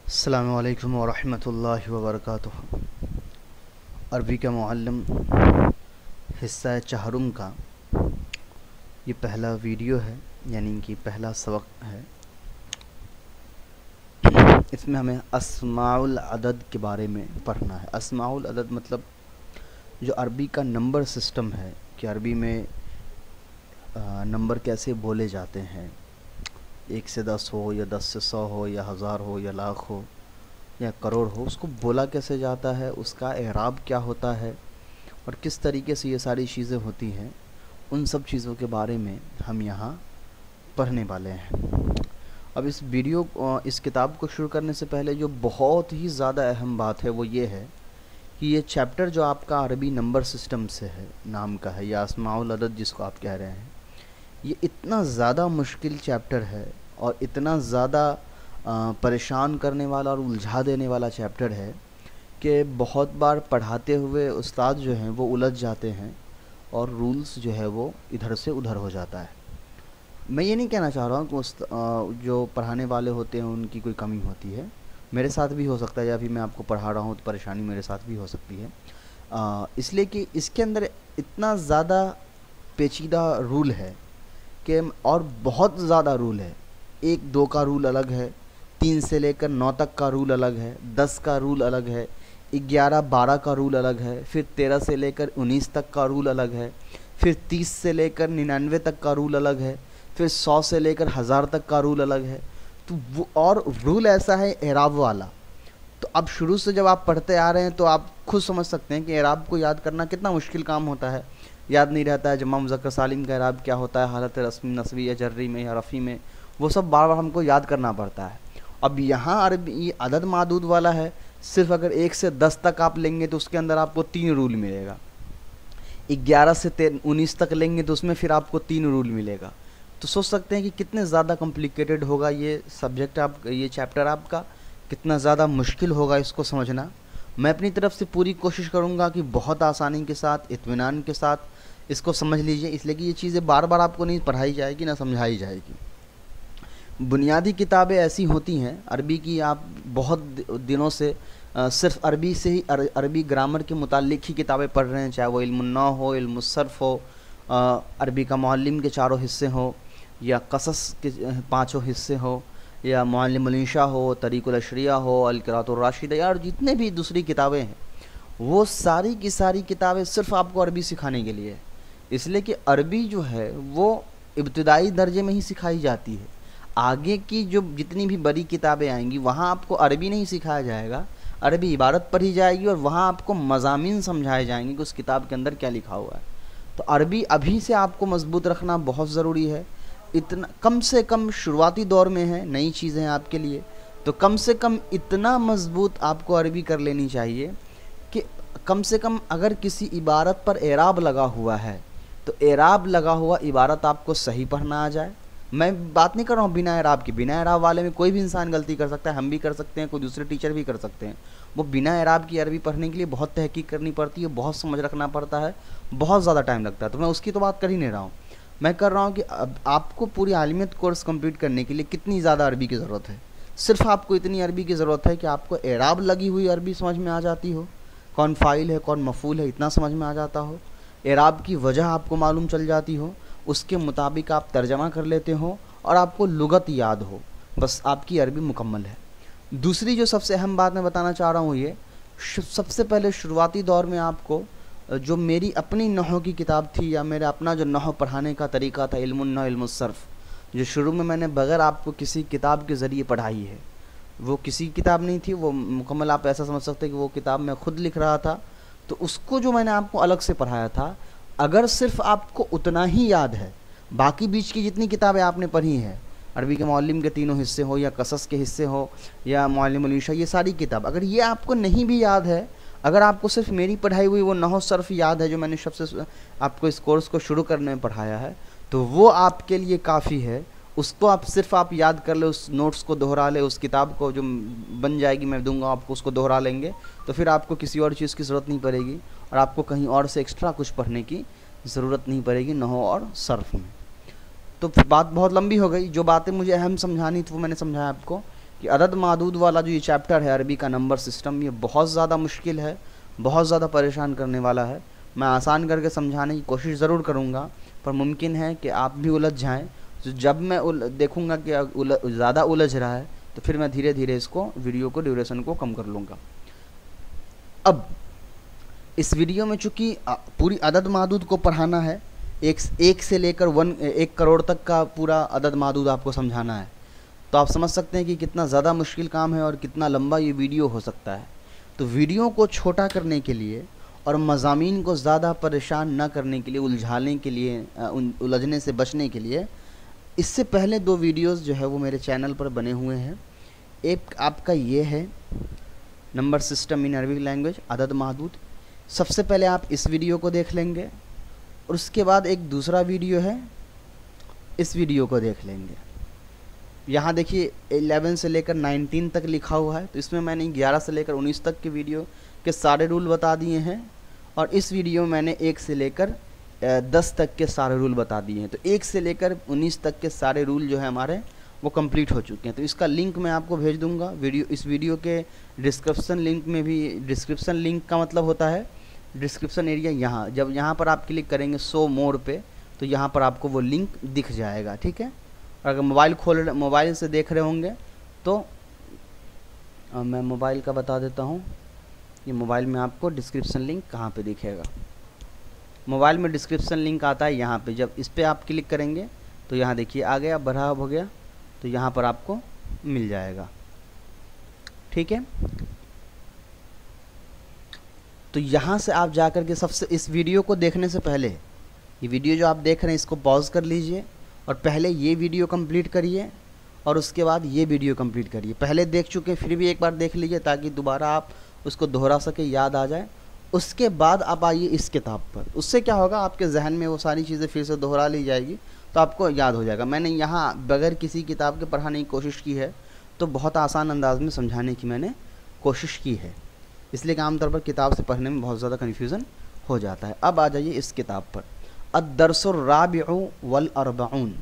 अस्सलामु अलैकुम वरहमतुल्लाहि वबरकातुहू। अरबी का मुअल्लिम हिस्सा चहरुम का ये पहला वीडियो है, यानी कि पहला सबक है। इसमें हमें अस्माउल अदद के बारे में पढ़ना है। अस्माउल अदद मतलब जो अरबी का नंबर सिस्टम है कि अरबी में नंबर कैसे बोले जाते हैं। 1 से 10 हो या 10 से 100 हो या 1000 हो या लाख हो या करोड़ हो, उसको बोला कैसे जाता है, उसका एराब क्या होता है और किस तरीके से ये सारी चीज़ें होती हैं, उन सब चीज़ों के बारे में हम यहाँ पढ़ने वाले हैं। अब इस किताब को शुरू करने से पहले जो बहुत ही ज़्यादा अहम बात है वो ये है कि ये चैप्टर जो आपका अरबी नंबर सिस्टम से है, नाम का है, या अस्माउल अदद जिसको आप कह रहे हैं, ये इतना ज़्यादा मुश्किल चैप्टर है और इतना ज़्यादा परेशान करने वाला और उलझा देने वाला चैप्टर है कि बहुत बार पढ़ाते हुए उस्ताद जो हैं वो उलझ जाते हैं और रूल्स जो है वो इधर से उधर हो जाता है। मैं ये नहीं कहना चाह रहा हूँ कि जो पढ़ाने वाले होते हैं उनकी कोई कमी होती है, मेरे साथ भी हो सकता है, या फिर मैं आपको पढ़ा रहा हूँ तो परेशानी मेरे साथ भी हो सकती है। इसलिए कि इसके अंदर इतना ज़्यादा पेचीदा रूल है कि और बहुत ज़्यादा रूल है। 1-2 का रूल अलग है, 3 से लेकर 9 तक का रूल अलग है, 10 का रूल अलग है, 11-12 का रूल अलग है, फिर 13 से लेकर 19 तक का रूल अलग है, फिर 30 से लेकर 99 तक का रूल अलग है, फिर 100 से लेकर 1000 तक का रूल अलग है। तो वो और रूल ऐसा है एराब वाला। तो अब शुरू से जब आप पढ़ते आ रहे हैं तो आप खुद समझ सकते हैं कि एराब को याद करना कितना मुश्किल काम होता है। याद नहीं रहता है जमा मुज़क्कर सालिम का एराब क्या होता है, हालत रस्मी नस्वी या जर्री में या रफ़ी में, वो सब बार बार हमको याद करना पड़ता है। अब यहाँ अरबी अदद मादूद वाला है, सिर्फ अगर 1 से 10 तक आप लेंगे तो उसके अंदर आपको 3 रूल मिलेगा। 11 से 19 तक लेंगे तो उसमें फिर आपको 3 रूल मिलेगा। तो सोच सकते हैं कि कितने ज़्यादा कॉम्प्लिकेटेड होगा ये सब्जेक्ट, ये चैप्टर आपका कितना ज़्यादा मुश्किल होगा इसको समझना। मैं अपनी तरफ से पूरी कोशिश करूँगा कि बहुत आसानी के साथ, इत्मीनान के साथ इसको समझ लीजिए, इसलिए कि ये चीज़ें बार बार आपको नहीं पढ़ाई जाएगी ना समझाई जाएगी। बुनियादी किताबें ऐसी होती हैं अरबी की, आप बहुत दिनों से सिर्फ अरबी से ही अरबी ग्रामर के मुताल्लिक ही किताबें पढ़ रहे हैं, चाहे वो इल्मुन्नहव हो, इल्मुस्सर्फ़ हो, अरबी का मुअल्लिम के 4 हिस्से हो, या क़सस के 5 हिस्से हो, या मुअल्लिमुल इंशा हो, तरीक़ुल अशरिया हो, अल क़िराअतुर राशिदा, या और जितने भी दूसरी किताबें हैं, वो सारी की सारी किताबें सिर्फ आपको अरबी सिखाने के लिए है। इसलिए कि अरबी जो है वो इब्तिदाई दर्जे में ही सिखाई जाती है। आगे की जो जितनी भी बड़ी किताबें आएंगी वहाँ आपको अरबी नहीं सिखाया जाएगा, अरबी इबारत पढ़ी जाएगी और वहाँ आपको मज़ामीन समझाए जाएंगे कि उस किताब के अंदर क्या लिखा हुआ है। तो अरबी अभी से आपको मजबूत रखना बहुत ज़रूरी है। इतना कम से कम शुरुआती दौर में है, नई चीज़ें हैं आपके लिए, तो कम से कम इतना मजबूत आपको अरबी कर लेनी चाहिए कि कम से कम अगर किसी इबारत पर एराब लगा हुआ है तो एराब लगा हुआ इबारत आपको सही पढ़ना आ जाए। मैं बात नहीं कर रहा हूँ बिना एराब की। बिना एराब वाले में कोई भी इंसान गलती कर सकता है, हम भी कर सकते हैं, कोई दूसरे टीचर भी कर सकते हैं। वो बिना एराब की अरबी पढ़ने के लिए बहुत तहकीक करनी पड़ती है, बहुत समझ रखना पड़ता है, बहुत ज़्यादा टाइम लगता है। तो मैं उसकी तो बात कर ही नहीं रहा हूँ। मैं कर रहा हूँ कि अब आपको पूरी आलिमियत कोर्स कंप्लीट करने के लिए कितनी ज़्यादा अरबी की ज़रूरत है। सिर्फ आपको इतनी अरबी की ज़रूरत है कि आपको एराब लगी हुई अरबी समझ में आ जाती हो, कौन फ़ाइल है कौन मफ़ूल है इतना समझ में आ जाता हो, एराब की वजह आपको मालूम चल जाती हो, उसके मुताबिक आप तर्जमा कर लेते हो और आपको लुगत याद हो, बस आपकी अरबी मुकम्मल है। दूसरी जो सबसे अहम बात मैं बताना चाह रहा हूँ ये, सबसे पहले शुरुआती दौर में आपको जो मेरी अपनी नहव की किताब थी या मेरा अपना जो नहव पढ़ाने का तरीका था, इल्मुन्नहव इल्मुस्सर्फ़, जो शुरू में मैंने बग़ैर आपको किसी किताब के ज़रिए पढ़ाई है, वो किसी किताब नहीं थी, वो मुकम्मल आप ऐसा समझ सकते हैं कि वो किताब मैं ख़ुद लिख रहा था। तो उसको जो मैंने आपको अलग से पढ़ाया था, अगर सिर्फ आपको उतना ही याद है, बाकी बीच की जितनी किताबें आपने पढ़ी हैं, अरबी के मुअल्लिम के 3 हिस्से हो या क़सस के हिस्से हो या मुअल्लिमुल इंशा, ये सारी किताब अगर ये आपको नहीं भी याद है, अगर आपको सिर्फ मेरी पढ़ाई हुई वो नहव सर्फ़ याद है जो मैंने सबसे आपको इस कोर्स को शुरू करने में पढ़ाया है, तो वो आपके लिए काफ़ी है। उसको आप सिर्फ आप याद कर ले, उस नोट्स को दोहरा ले, उस किताब को जो बन जाएगी मैं दूंगा आपको, उसको दोहरा लेंगे तो फिर आपको किसी और चीज़ की ज़रूरत नहीं पड़ेगी और आपको कहीं और से एक्स्ट्रा कुछ पढ़ने की ज़रूरत नहीं पड़ेगी नहव और सर्फ़ में। तो बात बहुत लंबी हो गई, जो बातें मुझे अहम समझानी थी वो मैंने समझाया आपको। कि अदद मादूद वाला जो ये चैप्टर है अरबी का नंबर सिस्टम, ये बहुत ज़्यादा मुश्किल है, बहुत ज़्यादा परेशान करने वाला है। मैं आसान करके समझाने की कोशिश ज़रूर करूँगा, पर मुमकिन है कि आप भी उलझ जाएं। तो जब मैं देखूँगा कि ज़्यादा उलझ रहा है तो फिर मैं धीरे धीरे इसको वीडियो को ड्यूरेशन को कम कर लूँगा। अब इस वीडियो में चूँकि पूरी अदद मादूद को पढ़ाना है, एक से लेकर 1 करोड़ तक का पूरा अदद मादूद आपको समझाना है, तो आप समझ सकते हैं कि कितना ज़्यादा मुश्किल काम है और कितना लंबा ये वीडियो हो सकता है। तो वीडियो को छोटा करने के लिए और मज़ामीन को ज़्यादा परेशान न करने के लिए, उलझाने के लिए, उलझने से बचने के लिए, इससे पहले 2 वीडियोस जो है वो मेरे चैनल पर बने हुए हैं। एक आपका ये है number system in Arabic language, अदद मादूद। सबसे पहले आप इस वीडियो को देख लेंगे और उसके बाद एक दूसरा वीडियो है, इस वीडियो को देख लेंगे। यहाँ देखिए 11 से लेकर 19 तक लिखा हुआ है, तो इसमें मैंने 11 से लेकर 19 तक के वीडियो के सारे रूल बता दिए हैं, और इस वीडियो में मैंने 1 से लेकर 10 तक के सारे रूल बता दिए हैं। तो 1 से लेकर 19 तक के सारे रूल जो है हमारे वो कंप्लीट हो चुके हैं। तो इसका लिंक मैं आपको भेज दूंगा इस वीडियो के डिस्क्रिप्शन लिंक में भी। डिस्क्रिप्शन लिंक का मतलब होता है डिस्क्रिप्शन एरिया, यहाँ जब यहाँ पर आप क्लिक करेंगे शो मोर पे, तो यहाँ पर आपको वो लिंक दिख जाएगा, ठीक है। और अगर मोबाइल से देख रहे होंगे तो मैं मोबाइल का बता देता हूँ। ये मोबाइल में आपको डिस्क्रिप्शन लिंक कहाँ पे दिखेगा, मोबाइल में डिस्क्रिप्शन लिंक आता है यहाँ पे। जब इस पर आप क्लिक करेंगे तो यहाँ देखिए आ गया, बढ़ा हो गया, तो यहाँ पर आपको मिल जाएगा, ठीक है। तो यहाँ से आप जाकर के सबसे इस वीडियो को देखने से पहले, ये वीडियो जो आप देख रहे हैं इसको पॉज कर लीजिए और पहले ये वीडियो कंप्लीट करिए और उसके बाद ये वीडियो कंप्लीट करिए। पहले देख चुके फिर भी एक बार देख लीजिए ताकि दोबारा आप उसको दोहरा सके, याद आ जाए। उसके बाद आप आइए इस किताब पर, उससे क्या होगा आपके जहन में वो सारी चीज़ें फिर से दोहरा ली जाएगी तो आपको याद हो जाएगा। मैंने यहाँ बगैर किसी किताब के पढ़ाने की कोशिश की है, तो बहुत आसान अंदाज में समझाने की मैंने कोशिश की है, इसलिए कि आमतौर पर किताब से पढ़ने में बहुत ज़्यादा कन्फ्यूज़न हो जाता है। अब आ जाइए इस किताब पर, अद-दर्सुर राबिउ वल अर्बऊन,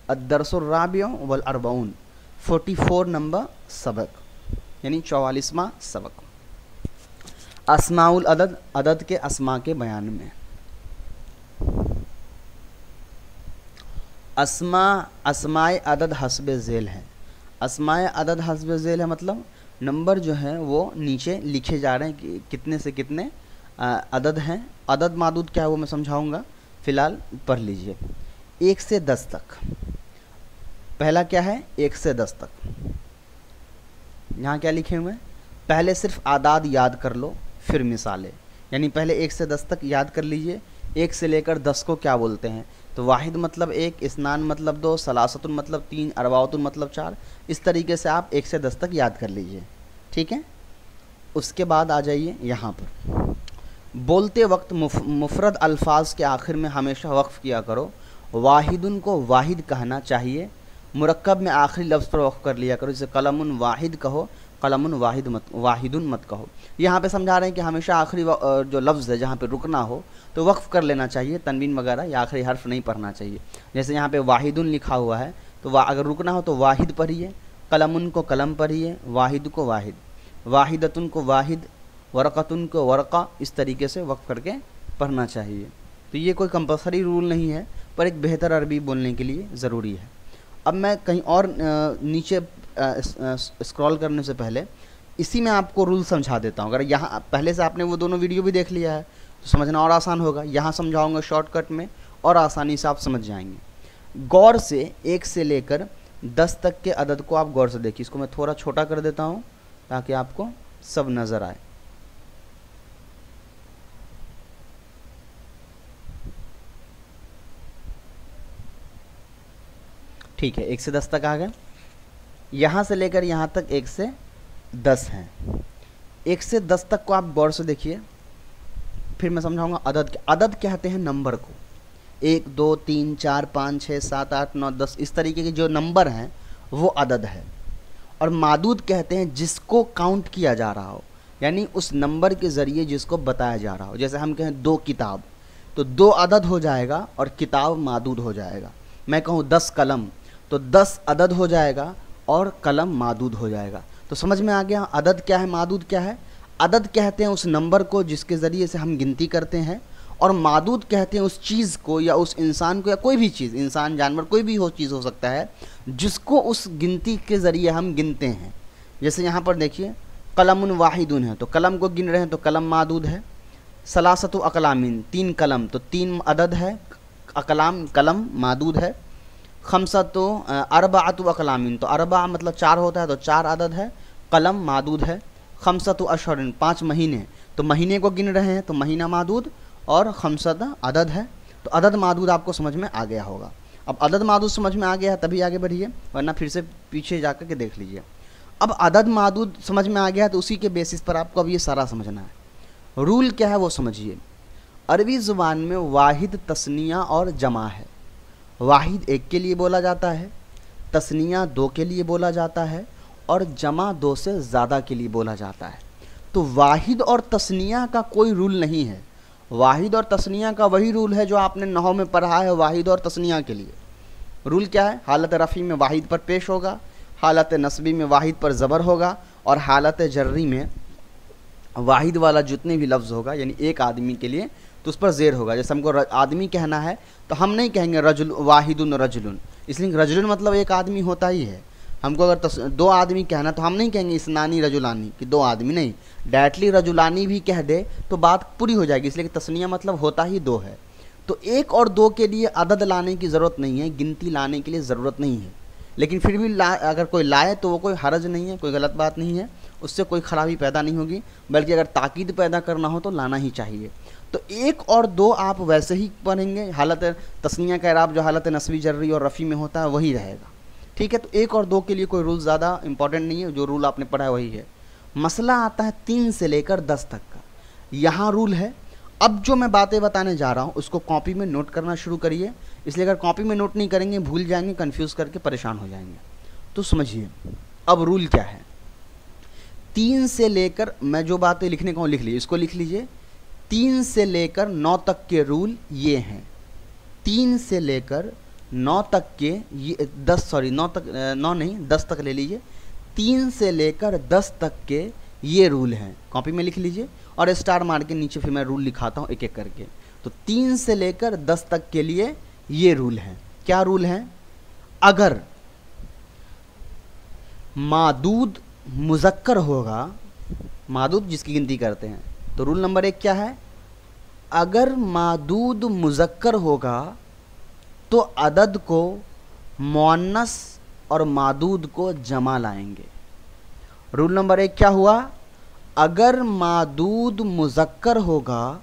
अद-दर्सुर राबिउ वल अर्बऊन, 44 नंबर सबक, यानी 44वां सबक। अस्माउल अदद, अदद के अस्मा के बयान में। अस्माए अदद हस्बे ज़ेल है। अस्माए अदद हस्बे ज़ेल है मतलब नंबर जो है वो नीचे लिखे जा रहे हैं कि कितने से कितने अदद हैं। अदद मादूद क्या है वो मैं समझाऊंगा, फ़िलहाल पढ़ लीजिए। 1 से 10 तक, पहला क्या है 1 से 10 तक। यहाँ क्या लिखे हुए हैं, पहले सिर्फ आदाद याद कर लो फिर मिसालें, यानी पहले 1 से 10 तक याद कर लीजिए। 1 से लेकर 10 को क्या बोलते हैं, तो वाहिद मतलब 1, इस्नान मतलब 2, सलासतुन मतलब 3, अरबाउतुन मतलब 4। इस तरीके से आप 1 से 10 तक याद कर लीजिए, ठीक है। उसके बाद आ जाइए यहाँ पर, बोलते वक्त मुफरद अल्फाज के आखिर में हमेशा वक्फ़ किया करो। वाहिदुन को वाहिद कहना चाहिए, मुरक्कब में आखिरी लफ्ज़ पर वक्फ़ कर लिया करो, जैसे कलमुन वाहिद कहो, कलमुन वाहिदुन मत कहो। यहाँ पे समझा रहे हैं कि हमेशा आखिरी जो लफ्ज़ है जहाँ पे रुकना हो तो वक्फ़ कर लेना चाहिए, तनवीन वगैरह या आखिरी हर्फ नहीं पढ़ना चाहिए। जैसे यहाँ पे वाहिदुन लिखा हुआ है तो अगर रुकना हो तो वाहिद पढ़िए, कलमुन को कलम पढ़िए, वाहिद को वाहिद, वाहिदतुन को वाहिद, वरक़तुन को वरक़ा, इस तरीके से वक्फ़ करके पढ़ना चाहिए। तो ये कोई कंपल्सरी रूल नहीं है, पर एक बेहतर अरबी बोलने के लिए ज़रूरी है। अब मैं कहीं और नीचे स्क्रॉल करने से पहले इसी में आपको रूल समझा देता हूँ। अगर यहाँ पहले से आपने वो दोनों वीडियो भी देख लिया है तो समझना और आसान होगा। यहाँ समझाऊंगा शॉर्टकट में और आसानी से आप समझ जाएंगे। गौर से 1 से लेकर 10 तक के अदद को आप गौर से देखिए। इसको मैं थोड़ा छोटा कर देता हूँ ताकि आपको सब नज़र आए। ठीक है, 1 से 10 तक आ गए। यहाँ से लेकर यहाँ तक 1 से 10 हैं। 1 से 10 तक को आप गौर से देखिए, फिर मैं समझाऊंगा अदद। अदद कहते हैं नंबर को, 1 2 3 4 5 6 7 8 9 10 इस तरीके के जो नंबर हैं वो अदद है। और मादूद कहते हैं जिसको काउंट किया जा रहा हो, यानी उस नंबर के ज़रिए जिसको बताया जा रहा हो। जैसे हम कहें 2 किताब, तो 2 अदद हो जाएगा और किताब मादूद हो जाएगा। मैं कहूँ 10 कलम, तो 10 अदद हो जाएगा और कलम मादूद हो जाएगा। तो समझ में आ गया अदद क्या है, मादूद क्या है। अदद कहते हैं उस नंबर को जिसके ज़रिए से हम गिनती करते हैं, और मादूद कहते हैं उस चीज़ को या उस इंसान को या कोई भी चीज़, इंसान जानवर कोई भी हो चीज़ हो सकता है, जिसको उस गिनती के ज़रिए हम गिनते हैं। जैसे यहाँ पर देखिए कलमुन वाहिदुन है, तो कलम को गिन रहे हैं तो कलम मादूद है। सलासतु अकलामिन, 3 कलम, तो 3 अदद है, अकलाम कलम मादूद है। खमसतु अरबाअतु अकलामिन, तो अरबा मतलब 4 होता है, तो 4 अदद है, कलम मादूद है। खमसतु अशहरिन, 5 महीने, तो महीने को गिन रहे हैं तो महीना मादूद, और खमसत अदद है। तो अदद मादूद आपको समझ में आ गया होगा। अब अदद मादूद समझ में आ गया है तभी आगे बढ़िए, वरना फिर से पीछे जा कर के देख लीजिए। अब अदद मादूद समझ में आ गया है तो उसी के बेसिस पर आपको अब ये सारा समझना है। रूल क्या है वो समझिए। अरबी ज़ुबान में वाहिद तस्निया और जमा है। वाहिद 1 के लिए बोला जाता है, तस्निया 2 के लिए बोला जाता है, और जमा 2 से ज़्यादा के लिए बोला जाता है। तो वाहिद और तस्निया का कोई रूल नहीं है। वाहिद और तस्निया का वही रूल है जो आपने नहव में पढ़ा है। वाहिद और तस्निया के लिए रूल क्या है, हालत रफ़ी में वाहिद पर पेश होगा, हालत नस्बी में वाहिद पर ज़बर होगा, और हालत जर्री में वाहिद वाला जितने भी लफ्ज़ होगा यानी एक आदमी के लिए तो उस पर ज़ेर होगा। जैसे हमको आदमी कहना है तो हम नहीं कहेंगे रजुल वाहिदुन रजुलन, इसलिए रजुलन मतलब एक आदमी होता ही है। हमको अगर 2 आदमी कहना तो हम नहीं कहेंगे इसनानी रजुलानी कि 2 आदमी, नहीं, डायरेक्टली रजुलानी भी कह दे तो बात पूरी हो जाएगी, इसलिए कि तस्निया मतलब होता ही 2 है। तो 1 और 2 के लिए अदद लाने की ज़रूरत नहीं है, गिनती लाने के लिए ज़रूरत नहीं है। लेकिन फिर भी अगर कोई लाए तो वो कोई हरज नहीं है, कोई गलत बात नहीं है, उससे कोई ख़राबी पैदा नहीं होगी, बल्कि अगर ताकीद पैदा करना हो तो लाना ही चाहिए। तो 1 और 2 आप वैसे ही पढ़ेंगे, हालत तस्निया का इराब जो हालत नस्बी जर्री और रफ़ी में होता है वही रहेगा, ठीक है। तो 1 और 2 के लिए कोई रूल ज़्यादा इंपॉर्टेंट नहीं है, जो रूल आपने पढ़ा है वही है। मसला आता है 3 से लेकर 10 तक का, यहाँ रूल है। अब जो मैं बातें बताने जा रहा हूँ उसको कॉपी में नोट करना शुरू करिए, इसलिए अगर कॉपी में नोट नहीं करेंगे भूल जाएंगे, कन्फ्यूज़ करके परेशान हो जाएंगे। तो समझिए अब रूल क्या है। 3 से लेकर, मैं जो बातें लिखने कहूँ लिख लीजिए, इसको लिख लीजिए। 3 से लेकर 9 तक के रूल ये हैं। 3 से लेकर 9 तक के ये 10 तक ले लीजिए। 3 से लेकर 10 तक के ये रूल हैं, कॉपी में लिख लीजिए और स्टार मार के नीचे फिर मैं रूल लिखाता हूँ एक एक करके। तो 3 से लेकर 10 तक के लिए ये रूल हैं। क्या रूल हैं? अगर मादूद मुज़क्कर होगा, मादूद जिसकी गिनती करते हैं, तो रूल नंबर 1 क्या है? अगर मादूद मुज़क्कर होगा तो अदद को मुअन्नस और मादूद को जमा लाएंगे। रूल नंबर 1 क्या हुआ? अगर मादूद मुज़क्कर होगा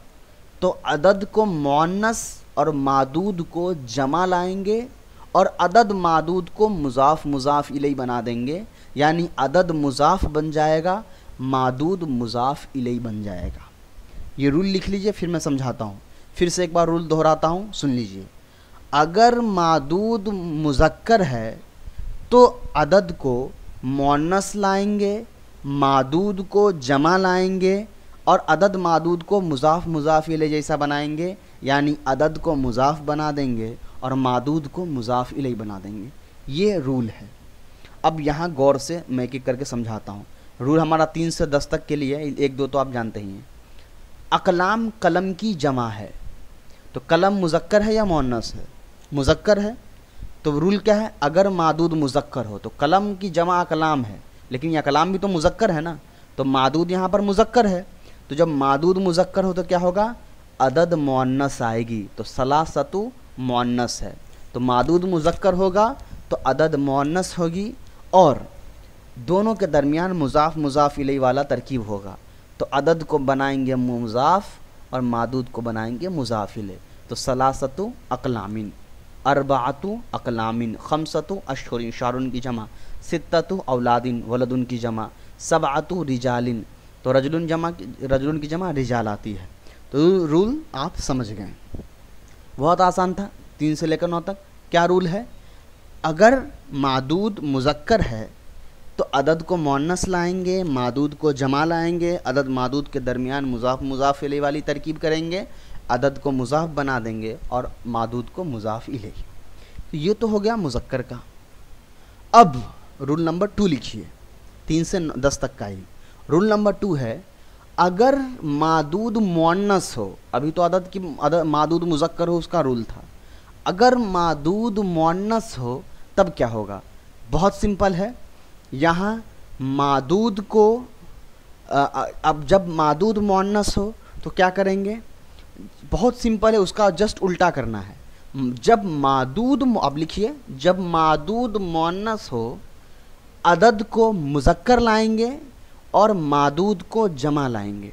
तो अदद को मुअन्नस और मादूद को जमा लाएंगे और अदद मादूद को मुज़ाफ़ मुज़ाफ़ इलैहि बना देंगे, यानी अदद मुज़ाफ़ बन जाएगा, मादूद मुज़ाफ़ इलैहि बन जाएगा। ये रूल लिख लीजिए, फिर मैं समझाता हूँ। फिर से एक बार रूल दोहराता हूँ, सुन लीजिए। अगर मादूद मुज़क्कर है तो अदद को मुअन्नस लाएंगे, मादूद को जमा लाएंगे और अदद मादूद को मुज़ाफ़ मुज़ाफ़ इलैहि जैसा बनाएंगे, यानी अदद को मुज़ाफ़ बना देंगे और मादूद को मुज़ाफ़ इलैहि बना देंगे। ये रूल है। अब यहाँ गौर से मैं एक एक करके समझाता हूँ। रूल हमारा 3 से 10 तक के लिए, 1 2 तो आप जानते ही हैं। अकलाम कलम की जमा है, तो कलम मुज़क्कर है या मुअन्नस है? मुज़क्कर है। तो रूल क्या है? अगर मादूद मुज़क्कर हो तो कलम की जमा अकलाम है, लेकिन यह कलाम भी तो मुज़क्कर है ना, तो मादूद यहाँ पर मुज़क्कर है। तो जब मादूद मुज़क्कर हो तो क्या होगा? अदद मुअन्नस आएगी, तो सलासतु मुअन्नस है, तो मादूद मुज़क्कर होगा तो अदद मुअन्नस होगी और दोनों के दरमियान मुज़ाफ़ मुज़ाफ़ इलैहि वाला तरकीब होगा, तो अदद को बनाएंगे मुज़ाफ़ और मादूद को बनाएंगे मुज़ाफ़ इलैहि। तो सलासतु अकलामिन, अरबाअतु अकलामिन, खमसतु अशहुरिन, शारुन की जमा, सित्ततु औलादिन, वलदुन की जमा, सबअतु रिजालिन, तो रजुलन की जमा रिजाल आती है। तो रूल आप समझ गए, बहुत आसान था। 3 से लेकर 9 तक क्या रूल है? अगर मादूद मुज़क्कर है तो अदद को मुअन्नस लाएंगे, मादूद को जमा लाएंगे, अदद मादूद के दरमियान मुज़ाफ़ मुज़ाफ़ इलैहि वाली तरकीब करेंगे, अदद को मुज़ाफ़ बना देंगे और मादूद को मुज़ाफ़ इलैहि। तो ये तो हो गया मुज़क्कर का। अब रूल नंबर 2 लिखिए, 3 से 10 तक का ही। रूल नंबर 2 है, अगर मादूद मुअन्नस हो, अभी तो अदद की मादूद मुज़क्कर हो उसका रूल था, अगर मादूद मुअन्नस हो तब क्या होगा? बहुत सिंपल है, यहाँ मादूद को अब जब मादूद मुअन्नस हो तो क्या करेंगे? बहुत सिंपल है, उसका जस्ट उल्टा करना है। जब मादूद, अब लिखिए, जब मादूद मुअन्नस हो अदद को मुज़क्कर लाएंगे और मादूद को जमा लाएंगे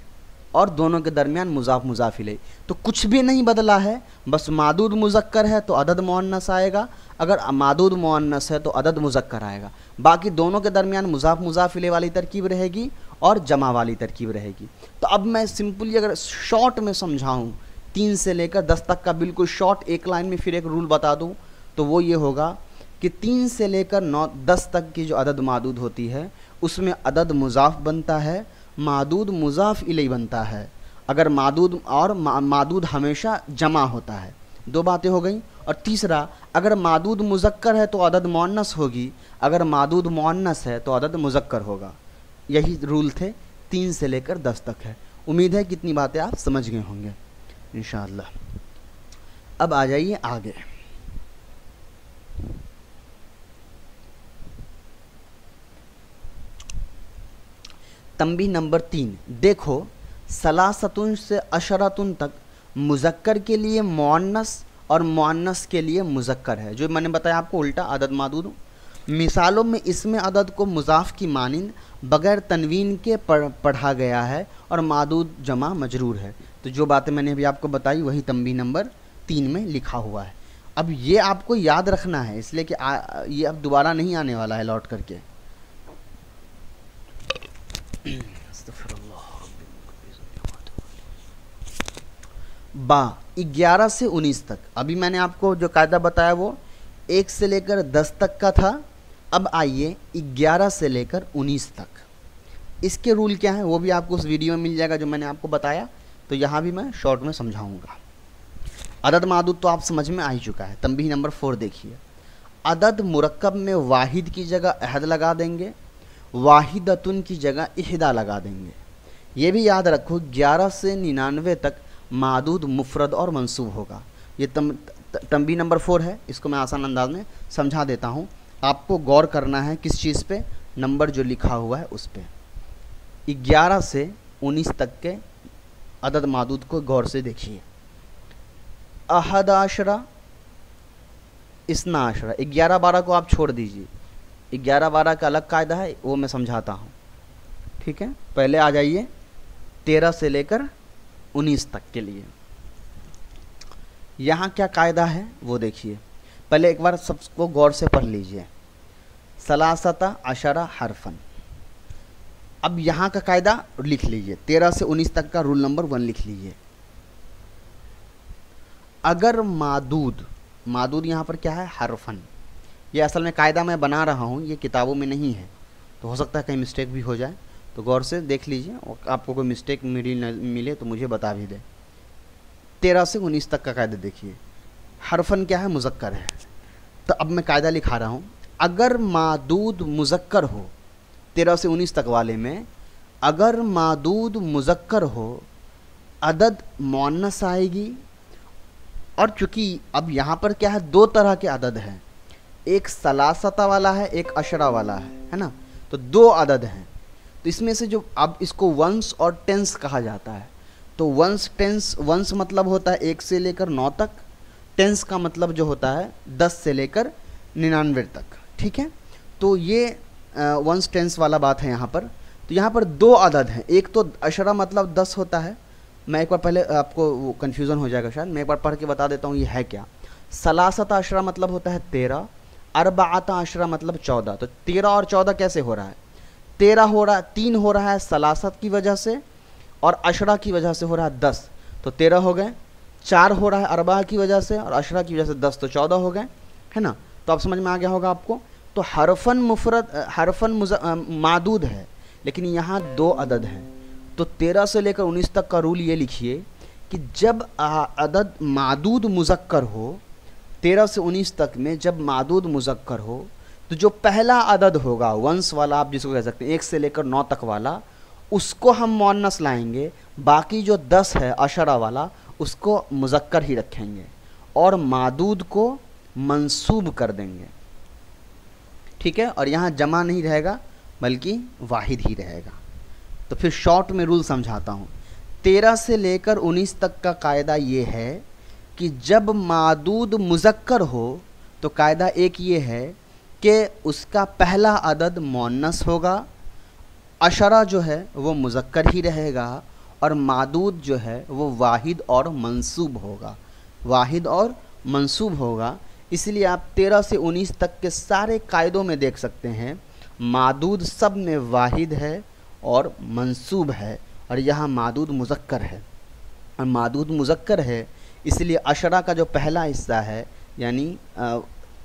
और दोनों के दरमियान मुज़ाफ मुज़ाफ इलैह। तो कुछ भी नहीं बदला है, बस मादूद मुज़क्कर है तो अदद मुअन्नस आएगा, अगर मादूद मुअन्नस है तो अदद मुज़क्कर आएगा। बाकी दोनों के दरमियान मुज़ाफ मुज़ाफ इलैह वाली तरकीब रहेगी और जमा वाली तरकीब रहेगी। तो अब मैं सिंपली अगर शॉर्ट में समझाऊँ, 3 से लेकर 10 तक का बिल्कुल शॉर्ट एक लाइन में फिर एक रूल बता दूँ, तो वो ये होगा कि 3 से लेकर 9-10 तक की जो अदद मादूद होती है उसमें अदद मुज़ाफ बनता है, मादूद मुज़ाफ इलैह बनता है। अगर मादूद और मादूद हमेशा जमा होता है। 2 बातें हो गई। और तीसरा, अगर मादूद मुज़क्कर है तो अदद मुअन्नस होगी, अगर मादूद मुअन्नस है तो अदद मुज़क्कर होगा। यही रूल थे, 3 से लेकर 10 तक है। उम्मीद है कितनी बातें आप समझ गए होंगे इंशाअल्लाह। अब आ जाइए आगे। तंबीह नंबर 3, देखो सलासतुन से अशरतुन तक मुज़क्कर के लिए मुअन्नस और मुअन्नस के लिए मुज़क्कर है, जो मैंने बताया आपको उल्टा अदद मादूद। मिसालों में इसमें अदद को मुज़ाफ की मानिंद बग़ैर तनवीन के पढ़ा गया है और मादूद जमा मजरूर है। तो जो बातें मैंने अभी आपको बताई वही तंबीह नंबर 3 में लिखा हुआ है। अब ये आपको याद रखना है, इसलिए कि ये अब दोबारा नहीं आने वाला है लौट करके। बा 11 से 19 तक, अभी मैंने आपको जो कायदा बताया वो 1 से लेकर 10 तक का था। अब आइए 11 से लेकर 19 तक, इसके रूल क्या है वो भी आपको उस वीडियो में मिल जाएगा जो मैंने आपको बताया। तो यहाँ भी मैं शॉर्ट में समझाऊंगा। अदद मादूद तो आप समझ में आ ही चुका है। तंबीह नंबर 4 देखिए, अदद मुरक्कब में वाहिद की जगह अहद लगा देंगे, वाहिदतुन की जगह इहदा लगा देंगे। ये भी याद रखो 11 से 99 तक मादूद मुफरद और मंसूब होगा। ये तंबीह नंबर 4 है, इसको मैं आसान अंदाज में समझा देता हूँ। आपको गौर करना है किस चीज़ पे? नंबर जो लिखा हुआ है उस पे। 11 से 19 तक के अदद मादूद को गौर से देखिए। अहद आशरा, इसना आशरा, 11-12 को आप छोड़ दीजिए, 11-12 का अलग कायदा है, वो मैं समझाता हूँ, ठीक है। पहले आ जाइए 13 से लेकर 19 तक के लिए। यहाँ क्या कायदा है वो देखिए। पहले एक बार सबको गौर से पढ़ लीजिए। सलासता अशरा हरफन। अब यहाँ का कायदा लिख लीजिए, 13 से 19 तक का रूल नंबर 1 लिख लीजिए। अगर मादूद, मादूद यहाँ पर क्या है? हरफन। ये असल में कायदा मैं बना रहा हूँ, ये किताबों में नहीं है, तो हो सकता है कहीं मिस्टेक भी हो जाए, तो गौर से देख लीजिए और आपको कोई मिस्टेक मिले तो मुझे बता भी दे। 13 से 19 तक का कायदा देखिए। हरफन क्या है? मुज़क्कर है। तो अब मैं कायदा लिखा रहा हूँ, अगर मादूद मुज़क्कर हो, 13 से 19 तक वाले में अगर मादूद मुज़क्कर हो अदद मुअन्नस आएगी। और चूँकि अब यहाँ पर क्या है, 2 तरह के अदद हैं, एक सलासता वाला है, एक अशरा वाला है ना। तो 2 अदद हैं। तो इसमें से जो अब इसको वंस और टेंस कहा जाता है। तो वंस टेंस, वंस मतलब होता है 1 से लेकर 9 तक, टेंस का मतलब जो होता है 10 से लेकर 99 तक, ठीक है। तो ये वंस टेंस वाला बात है यहाँ पर। तो यहाँ पर 2 अदद हैं, एक तो अशरा मतलब 10 होता है। मैं एक बार पहले, आपको वो कन्फ्यूज़न हो जाएगा शायद, मैं एक बार पढ़ के बता देता हूँ ये है क्या। सलासता अशरा मतलब होता है 13, अरबाता अशरा मतलब 14। तो 13 और 14 कैसे हो रहा है? 13 हो रहा है, 3 हो रहा है सलासत की वजह से और अशरा की वजह से हो रहा है 10, तो 13 हो गए। 4 हो रहा है अरबा की वजह से और अशरा की वजह से 10, तो 14 हो गए, है ना। तो अब समझ में आ गया होगा आपको। तो हरफन मुफरद, हरफन मादूद है, लेकिन यहाँ 2 अदद हैं। तो 13 से लेकर 19 तक का रूल ये लिखिए कि जब अदद मादूद मुज़क्कर हो, 13 से 19 तक में जब मादूद मुज़क्कर हो तो जो पहला अदद होगा वंश वाला, आप जिसको कह सकते हैं 1 से लेकर 9 तक वाला, उसको हम मुअन्नस लाएंगे। बाकी जो 10 है अशरा वाला, उसको मुज़क्कर ही रखेंगे और मादूद को मंसूब कर देंगे। ठीक है, और यहाँ जमा नहीं रहेगा बल्कि वाहिद ही रहेगा। तो फिर शॉर्ट में रूल समझाता हूँ। 13 से लेकर 19 तक का कायदा ये है कि जब मादूद मुज़क्कर हो तो कायदा एक ये है कि उसका पहला अदद मुअन्नस होगा, अशरा जो है वो मुज़क्कर ही रहेगा, और मादूद जो है वो वाहिद और मंसूब होगा, वाहिद और मंसूब होगा। इसलिए आप 13 से 19 तक के सारे कायदों में देख सकते हैं मादूद सब में वाहिद है और मंसूब है, और यहाँ मादूद मुज़क्कर है। और मादूद मुज़क्कर है इसलिए अशरा का जो पहला हिस्सा है यानी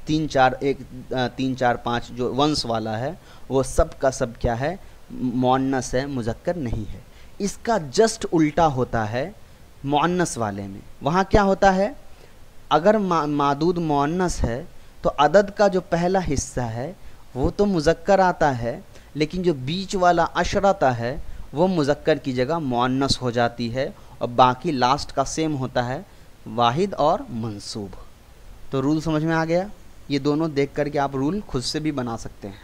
3 4 5 जो वंश वाला है वो सब का सब क्या है, मुअन्नस है, मुज़क्कर नहीं है। इसका जस्ट उल्टा होता है मुअन्नस वाले में। वहाँ क्या होता है, अगर मादूद मुअन्नस है तो अदद का जो पहला हिस्सा है वो तो मुज़क्कर आता है, लेकिन जो बीच वाला अशरता है वो मुज़क्कर की जगह मुअन्नस हो जाती है, और बाकी लास्ट का सेम होता है वाहिद और मंसूब। तो रूल समझ में आ गया। ये दोनों देख करके आप रूल खुद से भी बना सकते हैं।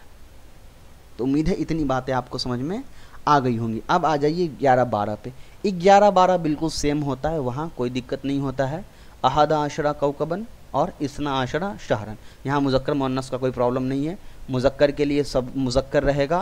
तो उम्मीद है इतनी बातें आपको समझ में आ गई होंगी। अब आ जाइए 11-12 पे। 11-12 बिल्कुल सेम होता है, वहाँ कोई दिक्कत नहीं होता है। अहदा आशरा कौकबन और इसना आशरा शहरन, यहाँ मुज़क्कर मुअन्नस का कोई प्रॉब्लम नहीं है। मुज़क्कर के लिए सब मुज़क्कर रहेगा,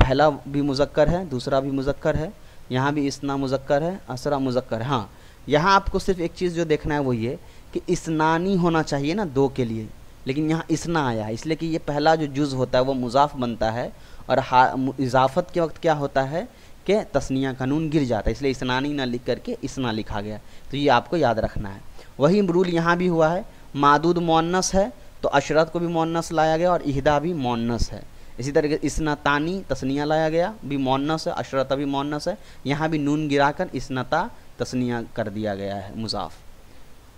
पहला भी मुज़क्कर है, दूसरा भी मुज़क्कर है, यहाँ भी इसना मुज़क्कर है, असरा मुज़क्कर है। हाँ, यहाँ आपको सिर्फ एक चीज़ जो देखना है वो ये कि इसनानी होना चाहिए ना 2 के लिए, लेकिन यहाँ इसना आया है इसलिए कि ये पहला जो जुज़ होता है वो मुज़ाफ़ बनता है, और इजाफ़त के वक्त क्या होता है कि तस्निया का नून गिर जाता है, इसलिए इसनानी ना लिख करके इसना लिखा गया। तो ये आपको याद रखना है। वही रूल यहाँ भी हुआ है, मादूद मुअन्नस है तो अशरत को भी मुअन्नस लाया गया और इहदा भी मुअन्नस है। इसी तरीके इसनतानी तस्निया लाया गया, भी मुअन्नस है, अशरत भी मुअन्नस है, यहाँ भी नून गिराकर इसनता तस्निया कर दिया गया है मुज़ाफ़।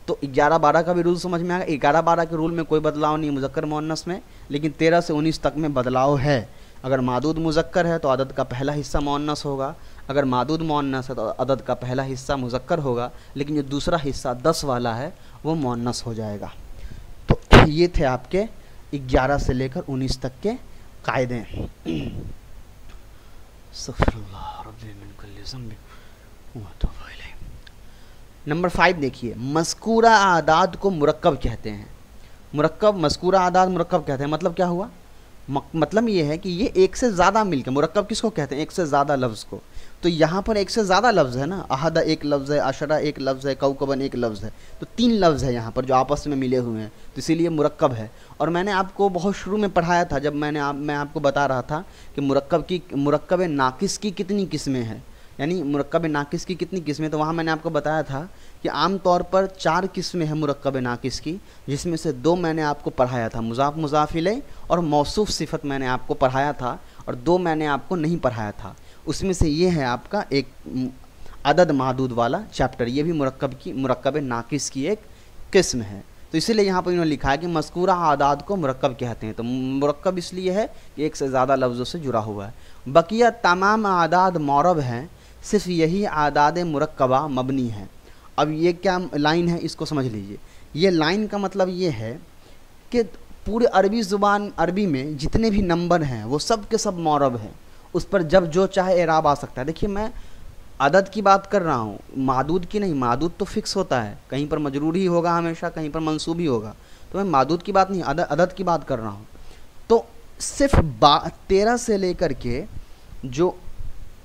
तो 11-12 का भी रूल समझ में आएगा। 11-12 के रूल में कोई बदलाव नहीं मुज़क्कर मुअन्नस में, लेकिन 13 से 19 तक में बदलाव है। अगर मादूद मुज़क्कर है तो अदद का पहला हिस्सा मुअन्नस होगा, अगर मादूद मुअन्नस है तो अदद का पहला हिस्सा मुज़क्कर होगा, लेकिन जो दूसरा हिस्सा 10 वाला है वो मुअन्नस हो जाएगा। तो ये थे आपके 11 से लेकर 19 तक के कायदे। नंबर 5 देखिए, मज़कूरा आदाद को मुरक्कब कहते हैं। मुरक्कब, मज़कूरा आदाद मुरक्कब कहते हैं। मतलब क्या हुआ, मतलब ये है कि ये एक से ज़्यादा मिलकर, मुरक्कब किसको कहते हैं, एक से ज़्यादा लफ्ज़ को। तो यहाँ पर एक से ज़्यादा लफ्ज़ है ना, अहदा एक लफ्ज़ है, अशरा एक लफ्ज़ है, कौकबन एक लफ्ज़ है, तो 3 लफ्ज़ है यहाँ पर जो आपस में मिले हुए हैं, तो इसीलिए मुरक्कब है। और मैंने आपको बहुत शुरू में पढ़ाया था जब मैं आपको बता रहा था कि मुरक्कब नाकिस की कितनी किस्में हैं, यानी मुरक्कब नाकिस की कितनी किस्में। तो वहाँ मैंने आपको बताया था कि आम तौर पर 4 किस्में हैं मुरक्कब नाकिस की, जिसमें से 2 मैंने आपको पढ़ाया था, मुज़ाफ़ मुज़ाफ़ इलैह और मौसूफ़ सिफ़त मैंने आपको पढ़ाया था, और 2 मैंने आपको नहीं पढ़ाया था। उसमें से ये है आपका एक अदद मादूद वाला चैप्टर, ये भी मुरक्कब नाकिस की एक किस्म है। तो इसीलिए यहाँ पर इन्होंने लिखा है कि मज़कूरा आदाद को मुरक्कब कहते हैं। तो मुरक्कब इसलिए है कि एक से ज़्यादा लफ्ज़ों से जुड़ा हुआ है। बकिया तमाम आदाद मौरब हैं, सिर्फ यही आदाद मुरक्कबा मबनी है। अब ये क्या लाइन है, इसको समझ लीजिए। ये लाइन का मतलब ये है कि पूरे अरबी ज़ुबान, अरबी में जितने भी नंबर हैं वो सब के सब मौरब हैं, उस पर जब जो चाहे एराब आ सकता है। देखिए मैं अदद की बात कर रहा हूँ, मादूद की नहीं। मादूद तो फिक्स होता है, कहीं पर मजरूर ही होगा हमेशा, कहीं पर मंसूब ही होगा। तो मैं मादूद की बात नहीं, अदद की बात कर रहा हूँ। तो सिर्फ 13 से लेकर के जो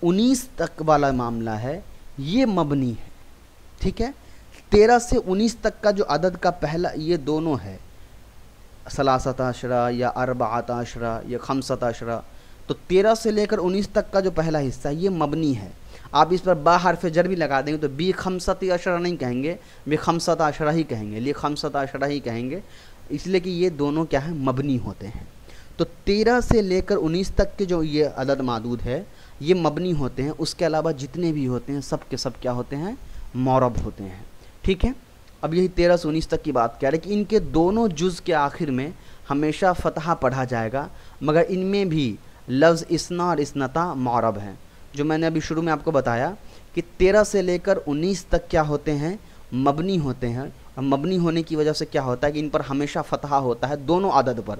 19 तक वाला मामला है ये मबनी है, ठीक है। 13 से 19 तक का जो अदद का पहला, ये दोनों है, सलासत अशरा या अरबात अशरा या खमसत अशरा। तो 13 से लेकर 19 तक का जो पहला हिस्सा ये मबनी है। आप इस पर बा हर्फ जर भी लगा देंगे तो बी खमसत अशरा नहीं कहेंगे, बे खमसत अशरा ही कहेंगे, लिए खमसत अशरा ही कहेंगे, इसलिए कि ये दोनों क्या है, मबनी होते हैं। तो 13 से लेकर 19 तक के जो ये अदद मादूद है ये मबनी होते हैं। उसके अलावा जितने भी होते हैं सब के सब क्या होते हैं, मौरब होते हैं, ठीक है। अब यही 13 से 19 तक की बात कह रहे हैं कि इनके दोनों जुज़ के आखिर में हमेशा फतहा पढ़ा जाएगा, मगर इनमें भी लफ्ज़ इस्ना और इस्नता मौरब हैं। जो मैंने अभी शुरू में आपको बताया कि 13 से लेकर 19 तक क्या होते हैं, मबनी होते हैं। और मबनी होने की वजह से क्या होता है कि इन पर हमेशा फतहा होता है, दोनों आदद पर।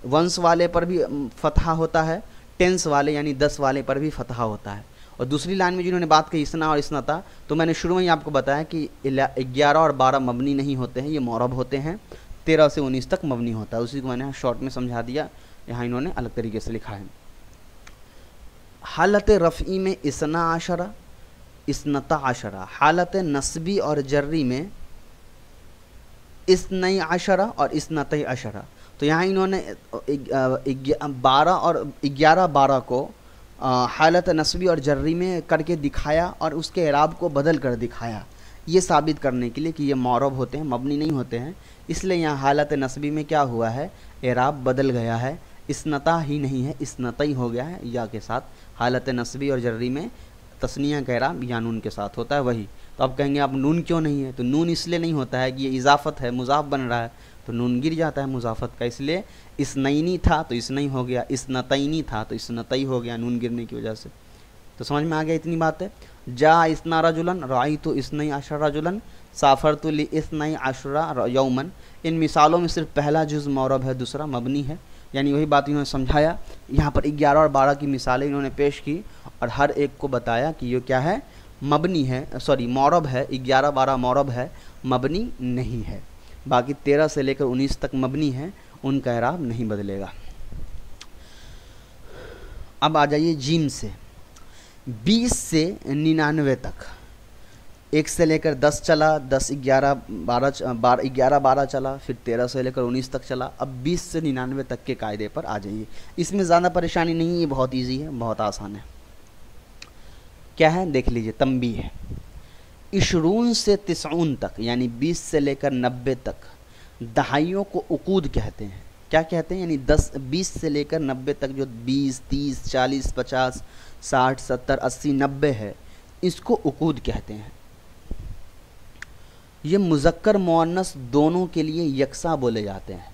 वंश वाले पर भी फतहा होता है, टेंस वाले यानी 10 वाले पर भी फतहा होता है। और दूसरी लाइन में जिन्होंने बात की इस्ना और इस्नता, तो मैंने शुरू में ही आपको बताया कि 11 और 12 मबनी नहीं होते हैं, ये मौरब होते हैं। 13 से 19 तक मबनी होता है, उसी को मैंने शॉर्ट में समझा दिया, यहाँ इन्होंने अलग तरीके से लिखा है। हालत रफ़ी में इस्ना आशरा, इस्नता आशरा। हालत नस्बी और जर्री में इस्नई आशरा और इस्नतई आशरा। तो यहाँ इन्होंने 12 और 11-12 को हालत नस्बी और जर्री में करके दिखाया और उसके एराब को बदल कर दिखाया, ये साबित करने के लिए कि ये मौरब होते हैं, मबनी नहीं होते हैं। इसलिए यहाँ हालत नस्बी में क्या हुआ है, एराब बदल गया है, इस्नता ही नहीं है, इस्नतई हो गया है या के साथ। हालत नस्बी और जर्री में तस्निया का एराब या नून के साथ होता है वही। तो आप कहेंगे आप नून क्यों नहीं है, तो नून इसलिए नहीं होता है कि ये इजाफत है, मुजाफ बन रहा है, तो नून गिर जाता है मुजाफत का, इसलिए इसनईनी था तो इसनई हो गया, इसनतईनी था तो इसनतई हो गया नून गिरने की वजह से। तो समझ में आ गया इतनी बात है। जा इस्ना रजुलन, राई तो इसनई आशरा रजुलन, साफर तो ली इसनई आशरा यौमन। इन मिसालों में सिर्फ पहला जुज़ मौरब है, दूसरा मबनी है। यानी वही बात इन्होंने समझाया। यहाँ पर 11 और 12 की मिसालें इन्होंने पेश की और हर एक को बताया कि ये क्या है, मबनी है, सॉरी मौरब है। 11-12 मौरब है, मबनी नहीं है। बाकी 13 से लेकर 19 तक मबनी है, उनका एराब नहीं बदलेगा। अब आ जाइए जीम से। 20 से 99 तक, 1 से लेकर 10 चला, 10 11 12 चला, फिर 13 से लेकर 19 तक चला। अब 20 से 99 तक के कायदे पर आ जाइए। इसमें ज़्यादा परेशानी नहीं है, ये बहुत ईजी है, बहुत आसान है। क्या है देख लीजिए, तंबी है। इशरून से 90 तक यानी 20 से लेकर 90 तक दहाइयों को उकूद कहते हैं। क्या कहते हैं, यानी 20 से लेकर 90 तक जो 20, 30, 40, 50, 60, 70, 80, 90 है, इसको उकूद कहते हैं। ये मुज़क्कर मुअन्नस दोनों के लिए यकसा बोले जाते हैं।